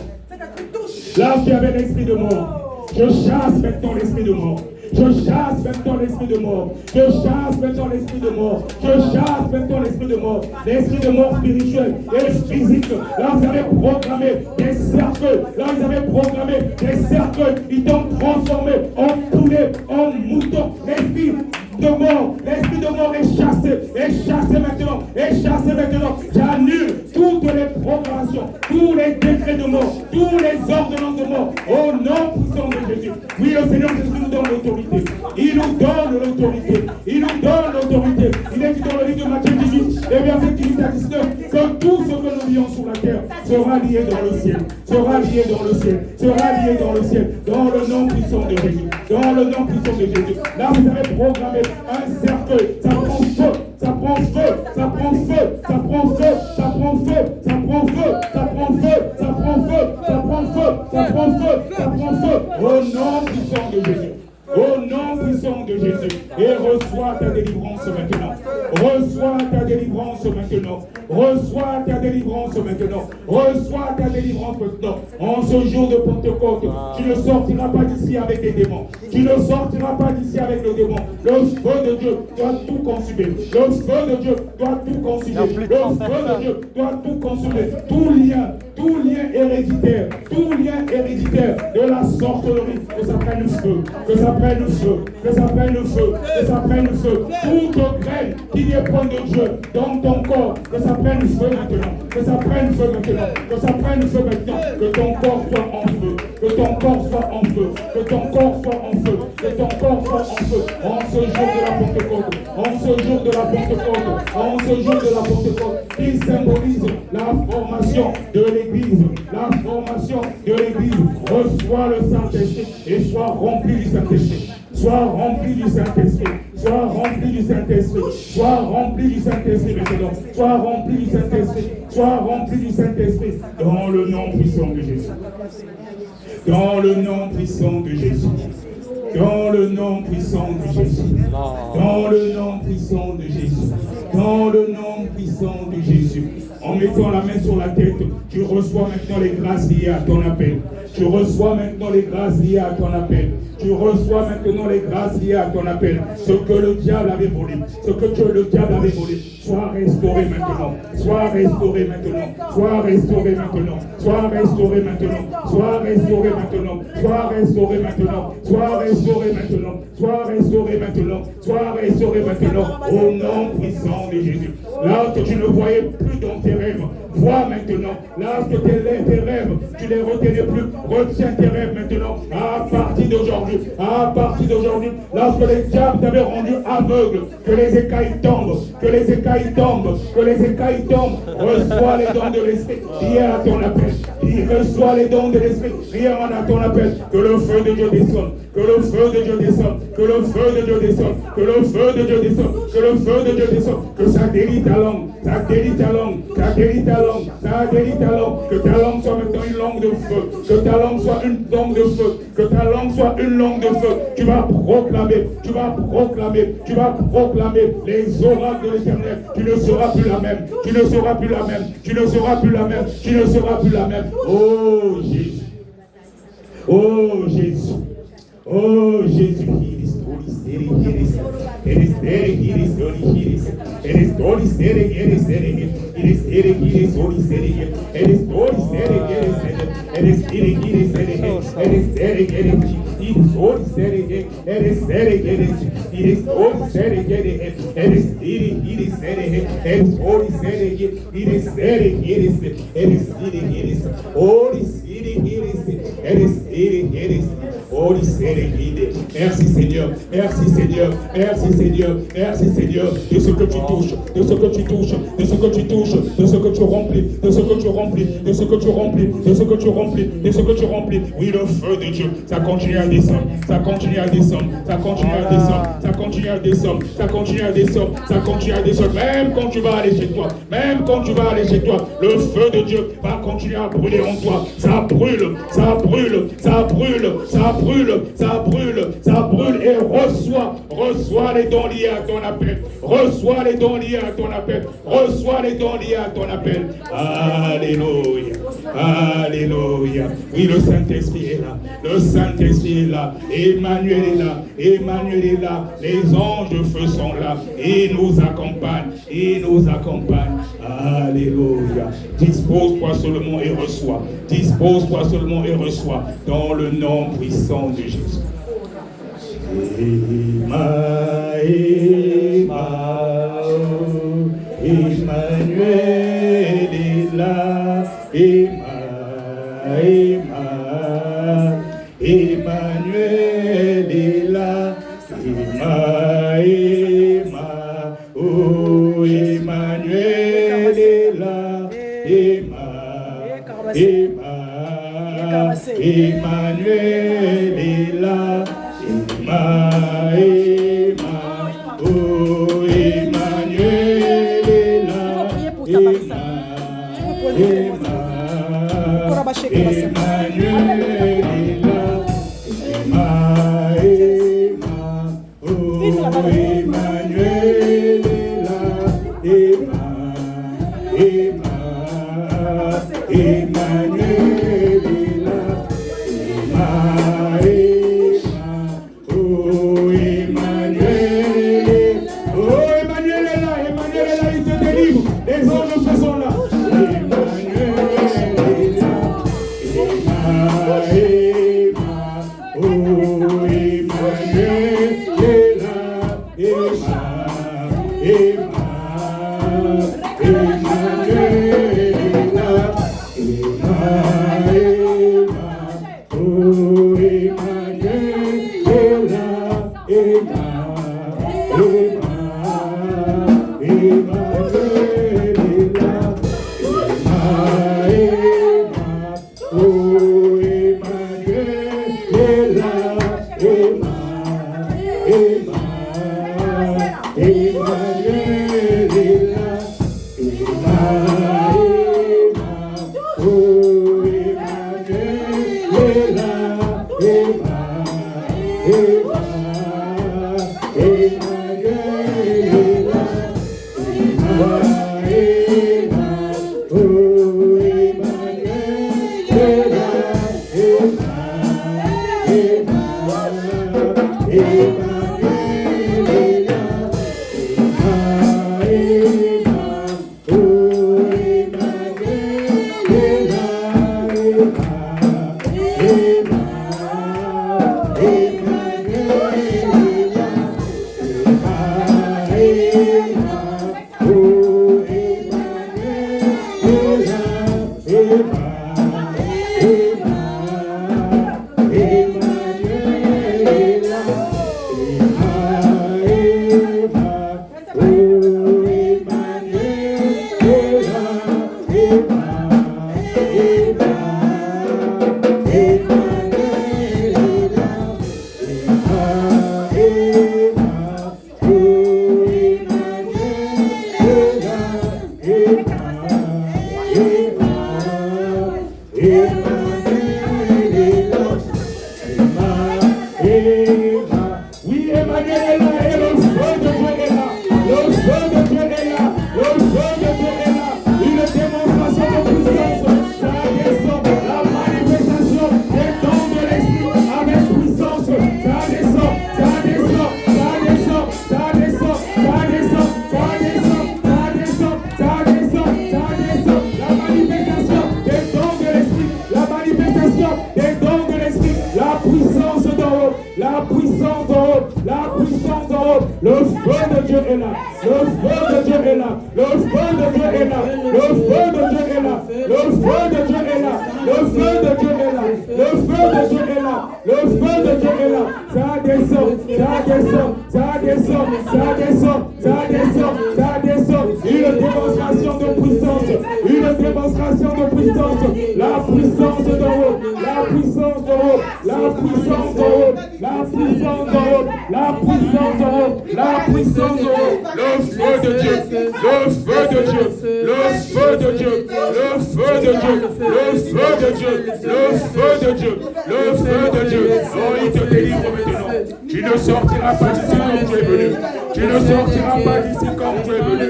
Là, il y avait l'esprit de mort. Je chasse maintenant l'esprit de mort. Je chasse maintenant l'esprit de mort. Je chasse maintenant l'esprit de mort. Je chasse maintenant l'esprit de mort. L'esprit de mort spirituel et physique. Là, vous avez programmé des cercueils. Là, vous avez programmé des cercueils. Ils t'ont transformé en poulet, en mouton. L'esprit de mort est chassé maintenant, J'annule toutes les programmations, tous les décrets de mort, tous les ordonnances de mort, au nom puissant de Jésus. Oui, le Seigneur Jésus nous donne l'autorité. Il nous donne l'autorité. Il nous donne l'autorité. Il est dit dans le livre de Matthieu 18, et verset 18 à 19, que tout ce que nous vivons sur la terre sera lié dans le ciel. Sera lié dans le ciel. Sera lié dans le ciel. Dans le nom puissant de Jésus. Dans le nom puissant de Jésus. Là, vous avez programmé un cercueil. Ça prend feu. Ça prend feu. Ça prend feu. Ça prend feu. Ça prend feu. Ça prend feu. Ça prend feu. Ça prend feu. Ça prend feu. Ça prend feu. Ça prend feu. Au nom puissant de Jésus. Au nom puissant de Jésus. Et reçois ta délivrance maintenant. Reçois ta délivrance maintenant. Reçois ta délivrance maintenant. Reçois ta délivrance maintenant. En ce jour de Pentecôte, tu ne sortiras pas d'ici avec les démons. Tu ne sortiras pas d'ici avec le démon. Le feu de Dieu doit tout consumer. Le feu de Dieu doit tout consumer. Le feu de Dieu doit tout consumer. Tout lien héréditaire de la sorcellerie, que ça prenne le feu, que ça prenne le feu, que ça prenne le feu, que ça prenne le feu. Toute graine qui n'est point de Dieu dans ton corps, que ça prenne le feu maintenant, que ça prenne le feu maintenant, que ça prenne le feu maintenant, que ton corps soit en feu, que ton corps soit en feu, que ton corps soit en feu, que ton corps soit en feu, en ce jour de la Pentecôte, en ce jour de la Pentecôte, en ce jour de la Pentecôte, qui symbolise la formation de l'Église, la formation de l'Église. Reçois le Saint-Esprit et sois rempli du Saint-Esprit. Sois rempli du Saint-Esprit. Sois rempli du Saint-Esprit. Sois rempli du Saint-Esprit maintenant. Sois rempli du Saint-Esprit. Sois rempli du Saint-Esprit. Dans le nom puissant de Jésus. Dans le nom puissant de Jésus. Dans le nom puissant de Jésus. Dans le nom puissant de Jésus. Dans le nom puissant de Jésus. En mettant la main sur la tête, tu reçois maintenant les grâces liées à ton appel. Tu reçois maintenant les grâces liées à ton appel. Tu reçois maintenant les grâces liées à ton appel. Ce que le diable avait volé, ce que le diable avait volé, soit restauré maintenant. Sois restauré maintenant. Sois restauré maintenant. Sois restauré maintenant. Sois restauré maintenant. Sois restauré maintenant. Sois restauré maintenant. Sois restauré maintenant. Sois restauré maintenant. Au nom puissant de Jésus. Là que tu ne voyais plus dans tes rêves, vois maintenant. Là que tes rêves, tu ne les retenais plus. Retiens tes rêves maintenant. À partir d'aujourd'hui. À partir d'aujourd'hui. Lorsque les diables t'avaient rendu aveugle, que les écailles tombent. Que les écailles tombent. Que les écailles tombent. Reçois les dons de l'esprit. Viens à ton appel. Reçois les dons de l'esprit. Viens à ton appel. Que le feu de Dieu descende. Que le feu de Dieu descende. Que le feu de Dieu descende. Que le feu de Dieu descende. Que le feu de Dieu descende. Que ça délie ta langue. Ça délie ta langue. Ça délie ta langue. Ça délie ta langue. Que ta langue soit maintenant une langue de feu. Que ta langue soit une langue de feu. Que ta langue soit une langue de feu. Tu vas proclamer. Tu vas proclamer. Tu vas proclamer les oracles de l'Éternel. Tu ne seras plus la même. Tu ne seras plus la même. Tu ne seras plus la même. Tu ne seras plus la même. Oh Jésus. Oh Jésus. Oh Jésus. Merci Seigneur, merci Seigneur, merci Seigneur, merci Seigneur, de ce que tu touches, de ce que tu touches, de ce que tu touches, de ce que tu remplis, de ce que tu remplis, de ce que tu remplis, de ce que tu remplis, de ce que tu remplis. Oui, le feu de Dieu, ça continue à descendre, ça continue à descendre, ça continue à descendre, ça continue à descendre, ça continue à descendre, ça continue à descendre. Même quand tu vas aller chez toi, même quand tu vas aller chez toi, le feu de Dieu va continuer à brûler en toi. Ça brûle, ça brûle, ça brûle, ça brûle, ça brûle, ça brûle et reçois les dons liés à ton appel, reçois les dons liés à ton appel, reçois les dons liés à ton appel. Alléluia, alléluia. Oui, le Saint-Esprit est là, le Saint-Esprit est là, Emmanuel est là, Emmanuel est là, les anges de feu sont là, ils nous accompagnent, ils nous accompagnent. Alléluia. Dispose-toi seulement et reçois, dispose-toi seulement et reçois, dans le nom puissant de Jésus. Emmanuel est là, Emmanuel est là, oh Emmanuel est là, Emmanuel est là, oh Emmanuel est là, est là. Le feu de Dieu est là. Le feu de Dieu est là. Le feu de Dieu est là. Le feu de Dieu est là. Le feu de Dieu est là. Le feu de Dieu est là. Le feu de Dieu est là. Ça descend, ça descend, ça descend, ça descend, ça descend, ça descend. Une démonstration de puissance. Une démonstration de puissance. La puissance d'en haut. La puissance d'en haut. La puissance d'en haut. La puissance d'en haut. La puissance d'en haut. La puissance d'en haut. Le feu de Dieu. Le feu de Dieu. Le feu de Dieu. Le feu de Dieu. Le feu de Dieu. Le feu de Dieu. Le feu de Dieu. Oh, il te délivre maintenant. Tu ne sortiras pas d'ici comme tu es venu. Tu ne sortiras pas d'ici comme tu es venu.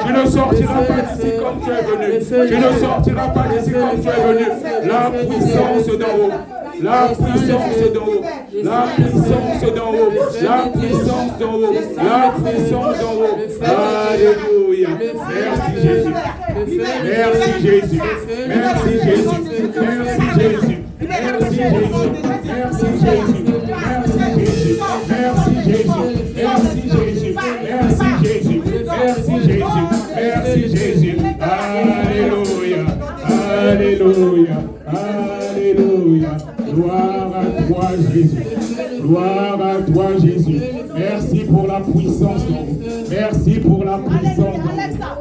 Tu ne sortiras pas d'ici comme tu es venu. Tu ne sortiras pas d'ici comme tu es venu. La puissance d'en haut. La puissance d'en haut. La puissance d'en haut. La puissance d'en haut. La puissance d'en haut. Alléluia. Merci Jésus. Merci Jésus. Merci Jésus. Merci Jésus. Merci Jésus. Merci Jésus. Merci Jésus. Merci Jésus. Merci Jésus. Merci Jésus. Merci Jésus. Merci Jésus. Alléluia. Alléluia. Alléluia. Gloire à toi Jésus. Gloire à toi Jésus. Merci pour la puissance d'en haut. Merci pour la puissance d'en haut.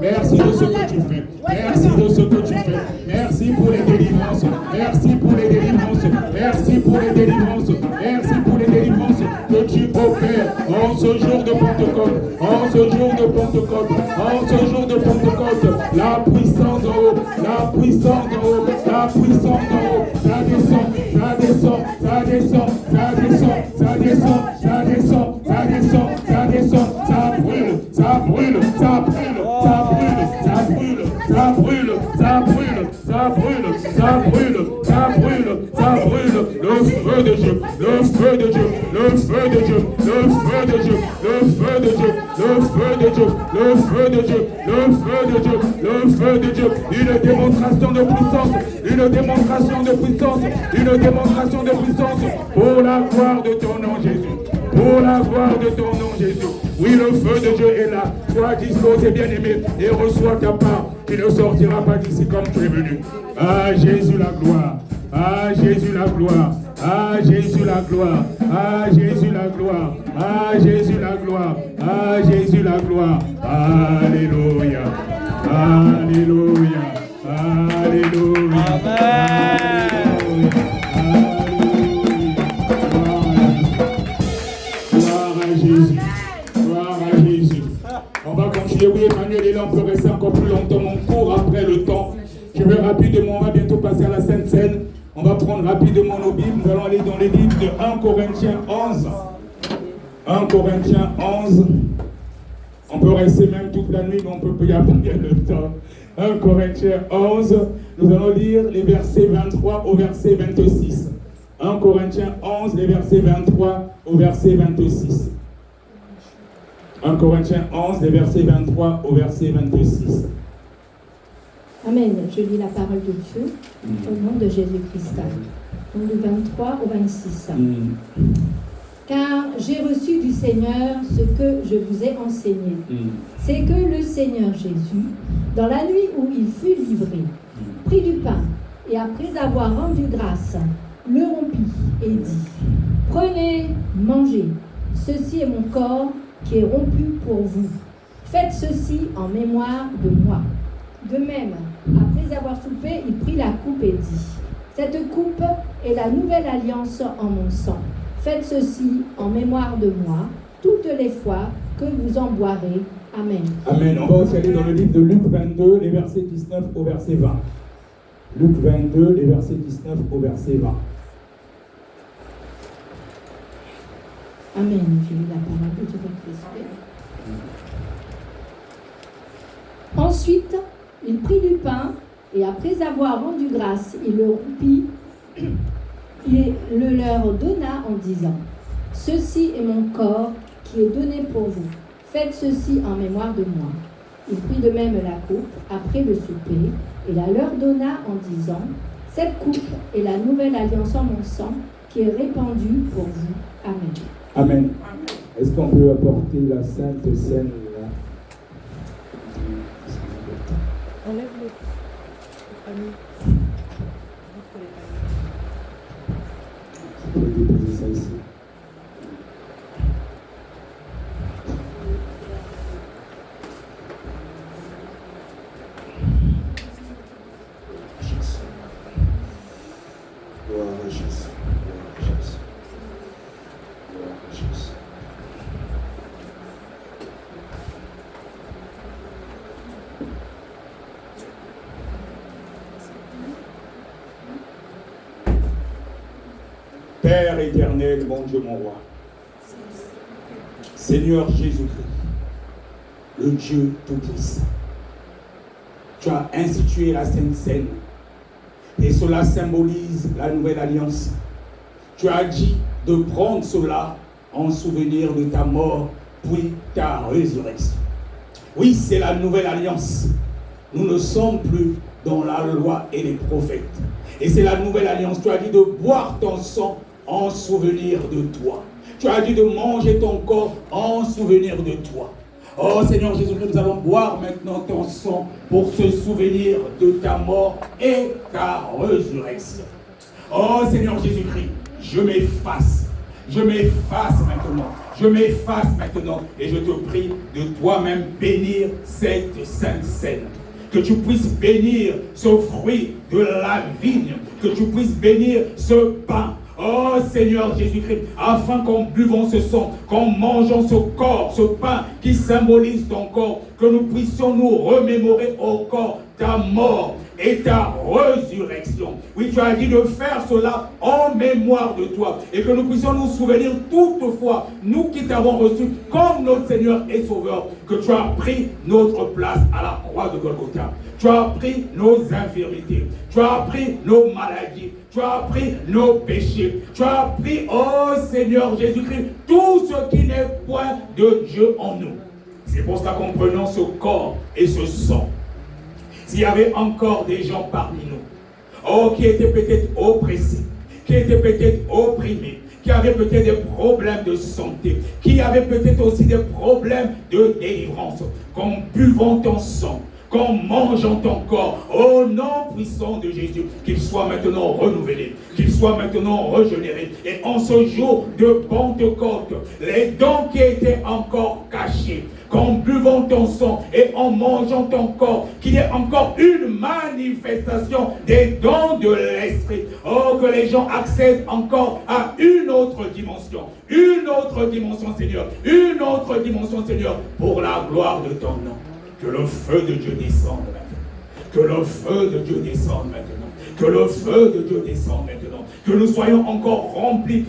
Merci de ce que tu fais. Merci de ce que tu fais. Merci pour les délivrances. Merci pour les délivrances. Merci pour les délivrances. Merci pour les délivrances que tu opères en ce jour de Pentecôte. En ce jour de Pentecôte. En ce jour de Pentecôte. La puissance d'en haut. La puissance d'en haut. La puissance d'en haut. Ça descend. Ça descend. Ça descend. Ça descend. Ça descend. Ça descend. Ça descend. Ça descend. Ça brûle. Ça brûle. Ça brûle. Ça brûle. Ça brûle. Ça brûle. Ça brûle. Ça brûle. Ça brûle. Ça brûle. Ça brûle. Le feu de Dieu. Le feu de Dieu. Le feu de Dieu. Le feu de Dieu. Le feu de Dieu. Le feu de Dieu. Le feu de Dieu. Le feu de Dieu. Le feu de Dieu. Une démonstration de puissance. Une démonstration de puissance. Une démonstration de puissance. Pour la gloire de ton nom, Jésus. Pour la gloire de ton nom, Jésus. Oui, le feu de Dieu est là. Sois disposé, bien-aimé, et reçois ta part. Tu ne sortiras pas d'ici comme tu es venu. Ah, Jésus la gloire. Ah, Jésus la gloire. Ah, Jésus la gloire. Ah, Jésus la gloire. Ah, Jésus la gloire. Ah, Jésus la gloire. Alléluia. Alléluia. Alléluia. Amen. Gloire à Jésus. Gloire à Jésus. On va continuer. Oui, Emmanuel est là. On peut rester encore plus longtemps. On court après le temps. Je vais rapidement. On va bientôt passer à la Sainte Seine. On va prendre rapidement nos Bibles. Nous allons aller dans les livres de 1 Corinthiens 11. 1 Corinthiens 11. On peut rester même toute la nuit, mais on peut y avoir bien le temps. 1 Corinthiens 11. Nous allons lire les versets 23 au verset 26. 1 Corinthiens 11, les versets 23 au verset 26. 1 Corinthiens 11, les versets 23 au verset 26. Amen. Je lis la parole de Dieu au nom de Jésus-Christ. Donc du 23 au 26. Car j'ai reçu du Seigneur ce que je vous ai enseigné. C'est que le Seigneur Jésus, dans la nuit où il fut livré, prit du pain et après avoir rendu grâce, le rompit et dit: Prenez, mangez, ceci est mon corps qui est rompu pour vous. Faites ceci en mémoire de moi. De même, après avoir soupé, il prit la coupe et dit: Cette coupe est la nouvelle alliance en mon sang. Faites ceci en mémoire de moi, toutes les fois que vous en boirez. Amen. Amen. On va aussi aller dans le livre de Luc 22, les versets 19 au verset 20. Luc 22, les versets 19 au verset 20. Amen. Je lis la parole de Jésus-Christ. Ensuite, il prit du pain et après avoir rendu grâce, il le rompit et le leur donna en disant: Ceci est mon corps qui est donné pour vous. Faites ceci en mémoire de moi. Il prit de même la coupe après le souper et la leur donna en disant: Cette coupe est la nouvelle alliance en mon sang qui est répandue pour vous. Amen. Amen. Est-ce qu'on peut apporter la Sainte Seine là? familles. Vous pouvez déposer ça ici. Gloire à Jésus. Gloire à Jésus. Gloire à Jésus. Père éternel, mon Dieu, mon roi, Seigneur Jésus-Christ, le Dieu Tout-Puissant, tu as institué la Sainte Seine et cela symbolise la nouvelle alliance. Tu as dit de prendre cela en souvenir de ta mort puis ta résurrection. Oui, c'est la nouvelle alliance. Nous ne sommes plus dans la loi et les prophètes. Et c'est la nouvelle alliance. Tu as dit de boire ton sang en souvenir de toi. Tu as dit de manger ton corps en souvenir de toi. Oh Seigneur Jésus-Christ, nous allons boire maintenant ton sang pour se souvenir de ta mort et ta résurrection. Oh Seigneur Jésus-Christ, je m'efface maintenant. Je m'efface maintenant et je te prie de toi-même bénir cette sainte scène. Que tu puisses bénir ce fruit de la vigne, que tu puisses bénir ce pain. Oh Seigneur Jésus-Christ, afin qu'en buvant ce sang, qu'en mangeant ce corps, ce pain qui symbolise ton corps, que nous puissions nous remémorer au corps ta mort et ta résurrection. Oui, tu as dit de faire cela en mémoire de toi et que nous puissions nous souvenir toutefois, nous qui t'avons reçu comme notre Seigneur et Sauveur, que tu as pris notre place à la croix de Golgotha. Tu as pris nos infirmités, tu as pris nos maladies, tu as pris nos péchés, tu as pris, oh Seigneur Jésus-Christ, tout ce qui n'est point de Dieu en nous. C'est pour cela qu'en prenant ce corps et ce sang, s'il y avait encore des gens parmi nous, oh, qui étaient peut-être oppressés, qui étaient peut-être opprimés, qui avaient peut-être des problèmes de santé, qui avaient peut-être aussi des problèmes de délivrance, qu'en buvant ton sang, qu'en mangeant ton corps, au nom puissant de Jésus, qu'il soit maintenant renouvelé, qu'il soit maintenant régénéré. Et en ce jour de Pentecôte, les dons qui étaient encore cachés, qu'en buvant ton sang et en mangeant ton corps, qu'il y ait encore une manifestation des dons de l'Esprit. Oh, que les gens accèdent encore à une autre dimension, Seigneur, une autre dimension, Seigneur, pour la gloire de ton nom. Que le feu de Dieu descende maintenant. Que le feu de Dieu descende maintenant. Que le feu de Dieu descende maintenant. Que nous soyons encore remplis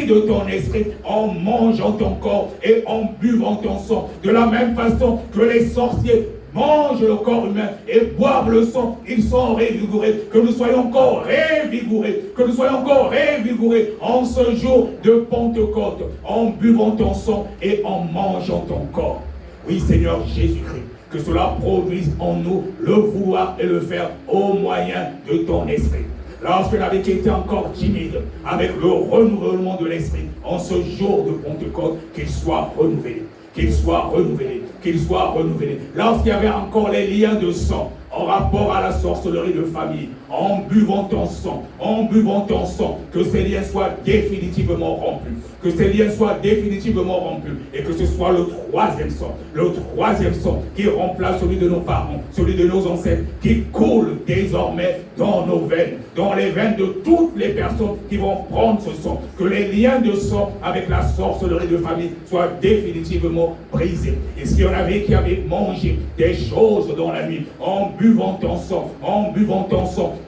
de ton esprit en mangeant ton corps et en buvant ton sang. De la même façon que les sorciers mangent le corps humain et boivent le sang, ils sont révigorés. Que nous soyons encore révigorés. Que nous soyons encore révigorés en ce jour de Pentecôte, en buvant ton sang et en mangeant ton corps. Oui, Seigneur Jésus-Christ, que cela produise en nous le vouloir et le faire au moyen de ton esprit. Lorsque l'avait été encore timide, avec le renouvellement de l'esprit, en ce jour de Pentecôte, qu'il soit renouvelé, qu'il soit renouvelé, qu'il soit renouvelé. Lorsqu'il y avait encore les liens de sang, en rapport à la sorcellerie de famille, en buvant ton sang, que ces liens soient définitivement rompus, que ces liens soient définitivement rompus, et que ce soit le troisième sang qui remplace celui de nos parents, celui de nos ancêtres, qui coule désormais dans nos veines, dans les veines de toutes les personnes qui vont prendre ce sang, que les liens de sang avec la sorcellerie de famille soient définitivement brisés. Et s'il y en avait qui avaient mangé des choses dans la nuit, en buvant ton sang,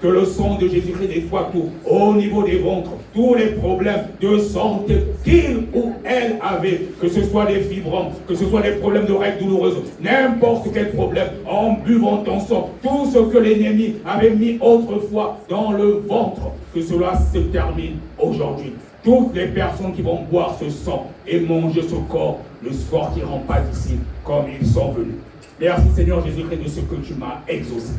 que le sang de Jésus-Christ nettoie tout, au niveau des ventres, tous les problèmes de santé qu'il ou elle avait, que ce soit des fibromes, que ce soit des problèmes de règles douloureuses, n'importe quel problème, en buvant ton sang, tout ce que l'ennemi avait mis autrefois dans le ventre, que cela se termine aujourd'hui. Toutes les personnes qui vont boire ce sang et manger ce corps ne sortiront pas d'ici comme ils sont venus. Merci Seigneur Jésus-Christ de ce que tu m'as exaucé.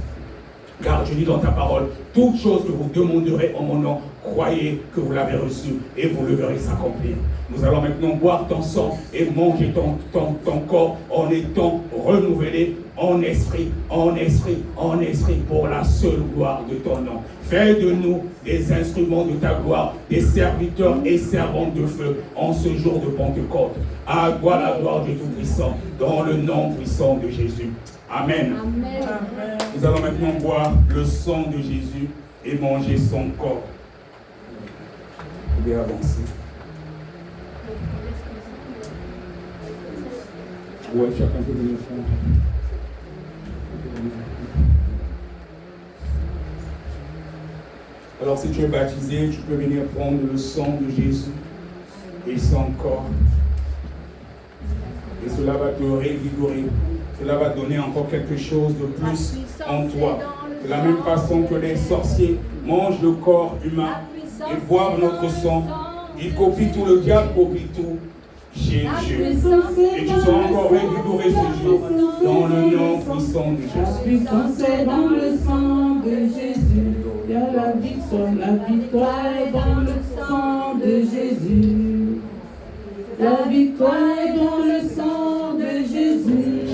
Car je dis dans ta parole, toute chose que vous demanderez en mon nom, croyez que vous l'avez reçu et vous le verrez s'accomplir. Nous allons maintenant boire ton sang et manger ton corps en étant renouvelés en esprit, pour la seule gloire de ton nom. Fais de nous des instruments de ta gloire, des serviteurs et servantes de feu en ce jour de Pentecôte. À toi la gloire du Tout-Puissant, dans le nom puissant de Jésus. Amen. Amen. Nous allons maintenant boire le sang de Jésus et manger son corps. Vous pouvez avancer. Ouais, chacun peut venir prendre. Alors si tu es baptisé, tu peux venir prendre le sang de Jésus et son corps. Et cela va te revigorer. Cela va donner encore quelque chose de plus en toi. De la même façon que les sorciers mangent le corps humain et boivent notre sang, ils copient tout, le diable copie tout. Jésus. Et tu seras encore revigoré ce jour dans le nom puissant de Jésus. La puissance est dans le sang de Jésus. Il y a la victoire est dans le sang de Jésus. La victoire est dans le sang de Jésus.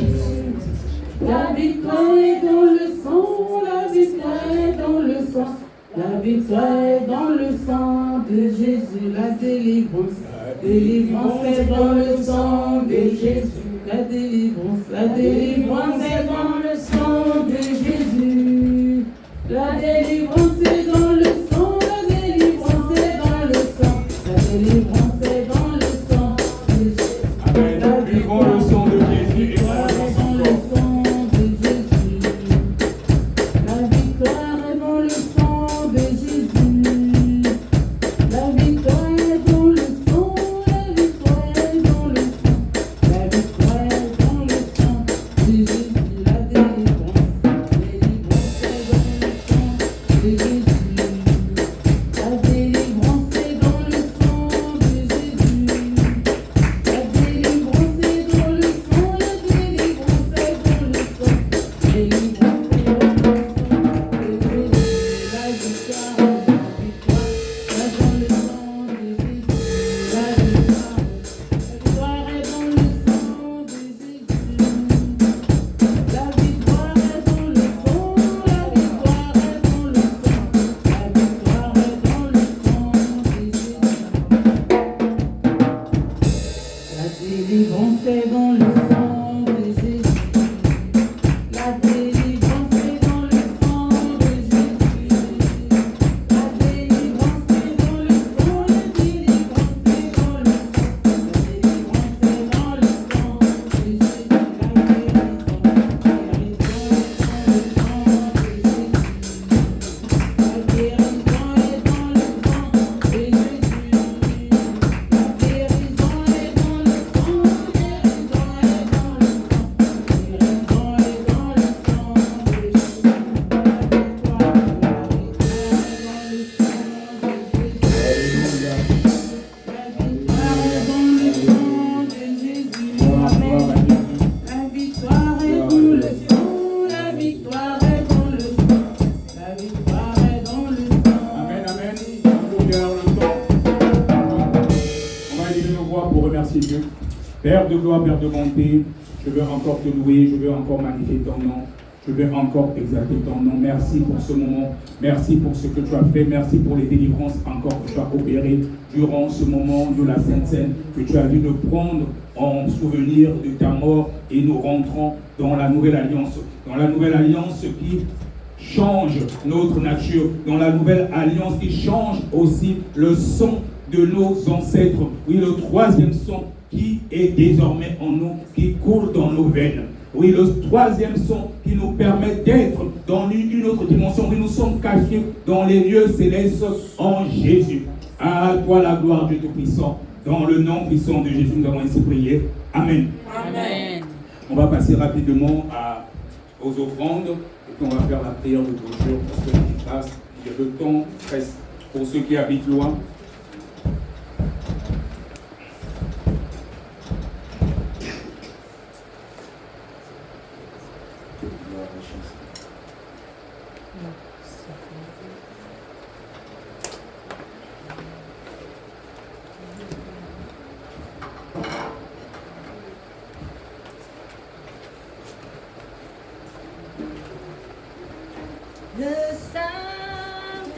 La victoire est dans le sang, la victoire est dans le sang. La victoire est dans le sang de Jésus. La délivrance est dans le sang de Jésus. La délivrance est dans le sang de Jésus. La délivrance est dans le sang, la délivrance est dans le sang. La délivrance est dans le sang de Jésus. Amen. Nous vivons le sang de Jésus et mangeons son corps. La victoire est dans le sang de Jésus. La victoire est dans le sang, la victoire est dans le sang. La victoire est dans le sang de Jésus. La délivrance est dans le sang de Jésus. La délivrance est dans le sang de Jésus. La délivrance est dans le sang, la délivrance est dans le sang. Délivrance est dans le sang de Jésus. La victoire est dans le sang de Jésus. La victoire est dans le sang de Jésus. La victoire est dans le sang, la victoire est dans le sang. La victoire est dans le sang de Jésus. La délivrance est dans le sang de Jésus. La délivrance est dans le sang de Jésus. La délivrance est dans le sang, la délivrance est dans le sang. La délivrance est dans le sang de Jésus. La guérison est dans le sang de Jésus. La guérison est dans le sang de Jésus. La victoire est dans le sang, la victoire est dans le sang. La victoire est dans le sang. Amen, amen. Toujours bien en même temps. On va élever nos voix pour remercier Dieu. Père de gloire, Père de bonté, je veux encore te louer, je veux encore magnifier ton nom. Je veux encore exalter ton nom. Merci pour ce moment. Merci pour ce que tu as fait. Merci pour les délivrances encore que tu as opérées durant ce moment de la Sainte Seine que tu as vu nous prendre en souvenir de ta mort et nous rentrons dans la nouvelle alliance. Dans la nouvelle alliance qui change notre nature. Dans la nouvelle alliance qui change aussi le sang de nos ancêtres. Oui, le troisième sang qui est désormais en nous, qui coule dans nos veines. Oui, le troisième sang qui nous permet d'être dans une autre dimension. Oui, nous sommes cachés dans les lieux célestes en Jésus. À toi la gloire du Tout-Puissant. Dans le nom puissant de Jésus, nous avons ainsi prié. Amen. Amen. On va passer rapidement aux offrandes. Et puis on va faire la prière de clôture parce que le temps presse pour ceux qui habitent loin.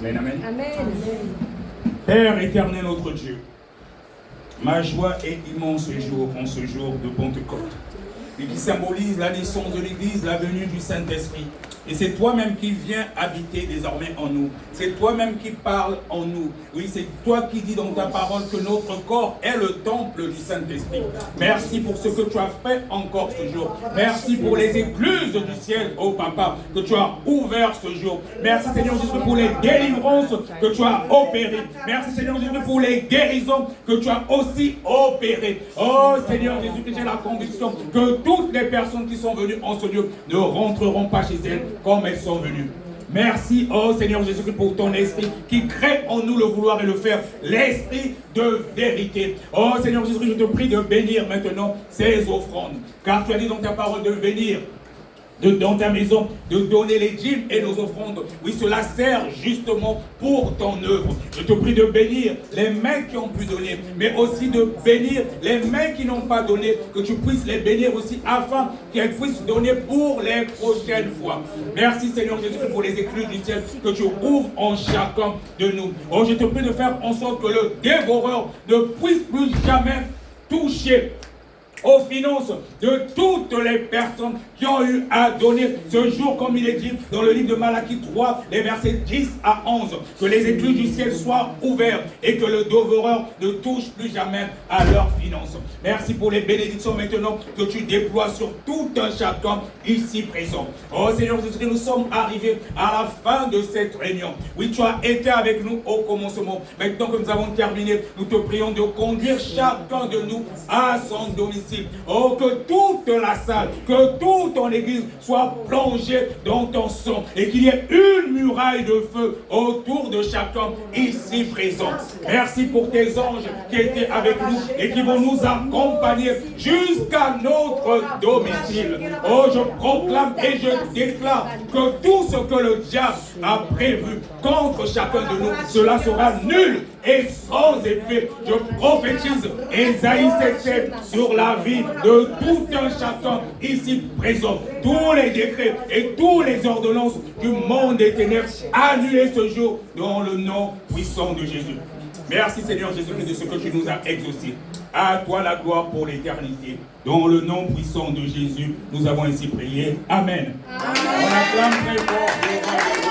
Amen, amen. Amen. Père éternel, notre Dieu, ma joie est immense en ce jour de Pentecôte, et qui symbolise la naissance de l'Église, la venue du Saint-Esprit. Et c'est toi-même qui viens habiter désormais en nous. C'est toi-même qui parles en nous. Oui, c'est toi qui dis dans ta parole que notre corps est le temple du Saint-Esprit. Merci pour ce que tu as fait encore ce jour. Merci pour les écluses du ciel, oh Papa, que tu as ouvert ce jour. Merci Seigneur Jésus pour les délivrances que tu as opérées. Merci Seigneur Jésus pour les guérisons que tu as aussi opérées. Oh Seigneur Jésus, que j'ai la conviction que toutes les personnes qui sont venues en ce lieu ne rentreront pas chez elles comme elles sont venues. Merci, oh Seigneur Jésus-Christ, pour ton esprit qui crée en nous le vouloir et le faire, l'esprit de vérité. Oh Seigneur Jésus-Christ, je te prie de bénir maintenant ces offrandes, car tu as dit dans ta parole de venir dans ta maison, de donner les dîmes et nos offrandes. Oui, cela sert justement pour ton œuvre. Je te prie de bénir les mains qui ont pu donner, mais aussi de bénir les mains qui n'ont pas donné, que tu puisses les bénir aussi afin qu'elles puissent donner pour les prochaines fois. Merci Seigneur Jésus pour les écluses du ciel que tu ouvres en chacun de nous. Oh, je te prie de faire en sorte que le dévoreur ne puisse plus jamais toucher aux finances de toutes les personnes qui ont eu à donner ce jour, comme il est dit dans le livre de Malachie 3, les versets 10 à 11. Que les écluses du ciel soient ouvertes et que le dévoreur ne touche plus jamais à leurs finances. Merci pour les bénédictions maintenant que tu déploies sur tout un chacun ici présent. Oh Seigneur Jésus, nous sommes arrivés à la fin de cette réunion. Oui, tu as été avec nous au commencement. Maintenant que nous avons terminé, nous te prions de conduire chacun de nous à son domicile. Oh, que toute la salle, que toute ton église soit plongée dans ton sang et qu'il y ait une muraille de feu autour de chacun ici présent. Merci pour tes anges qui étaient avec nous et qui vont nous accompagner jusqu'à notre domicile. Oh, je proclame et je déclare que tout ce que le diable a prévu contre chacun de nous, cela sera nul et sans effet. Je prophétise Ésaïe 7 sur la vie de tout un chacun ici présent. Tous les décrets et toutes les ordonnances du monde des ténèbres annulés ce jour dans le nom puissant de Jésus. Merci Seigneur Jésus-Christ de ce que tu nous as exaucé. À toi la gloire pour l'éternité. Dans le nom puissant de Jésus, nous avons ainsi prié. Amen. Amen. On acclame très fort.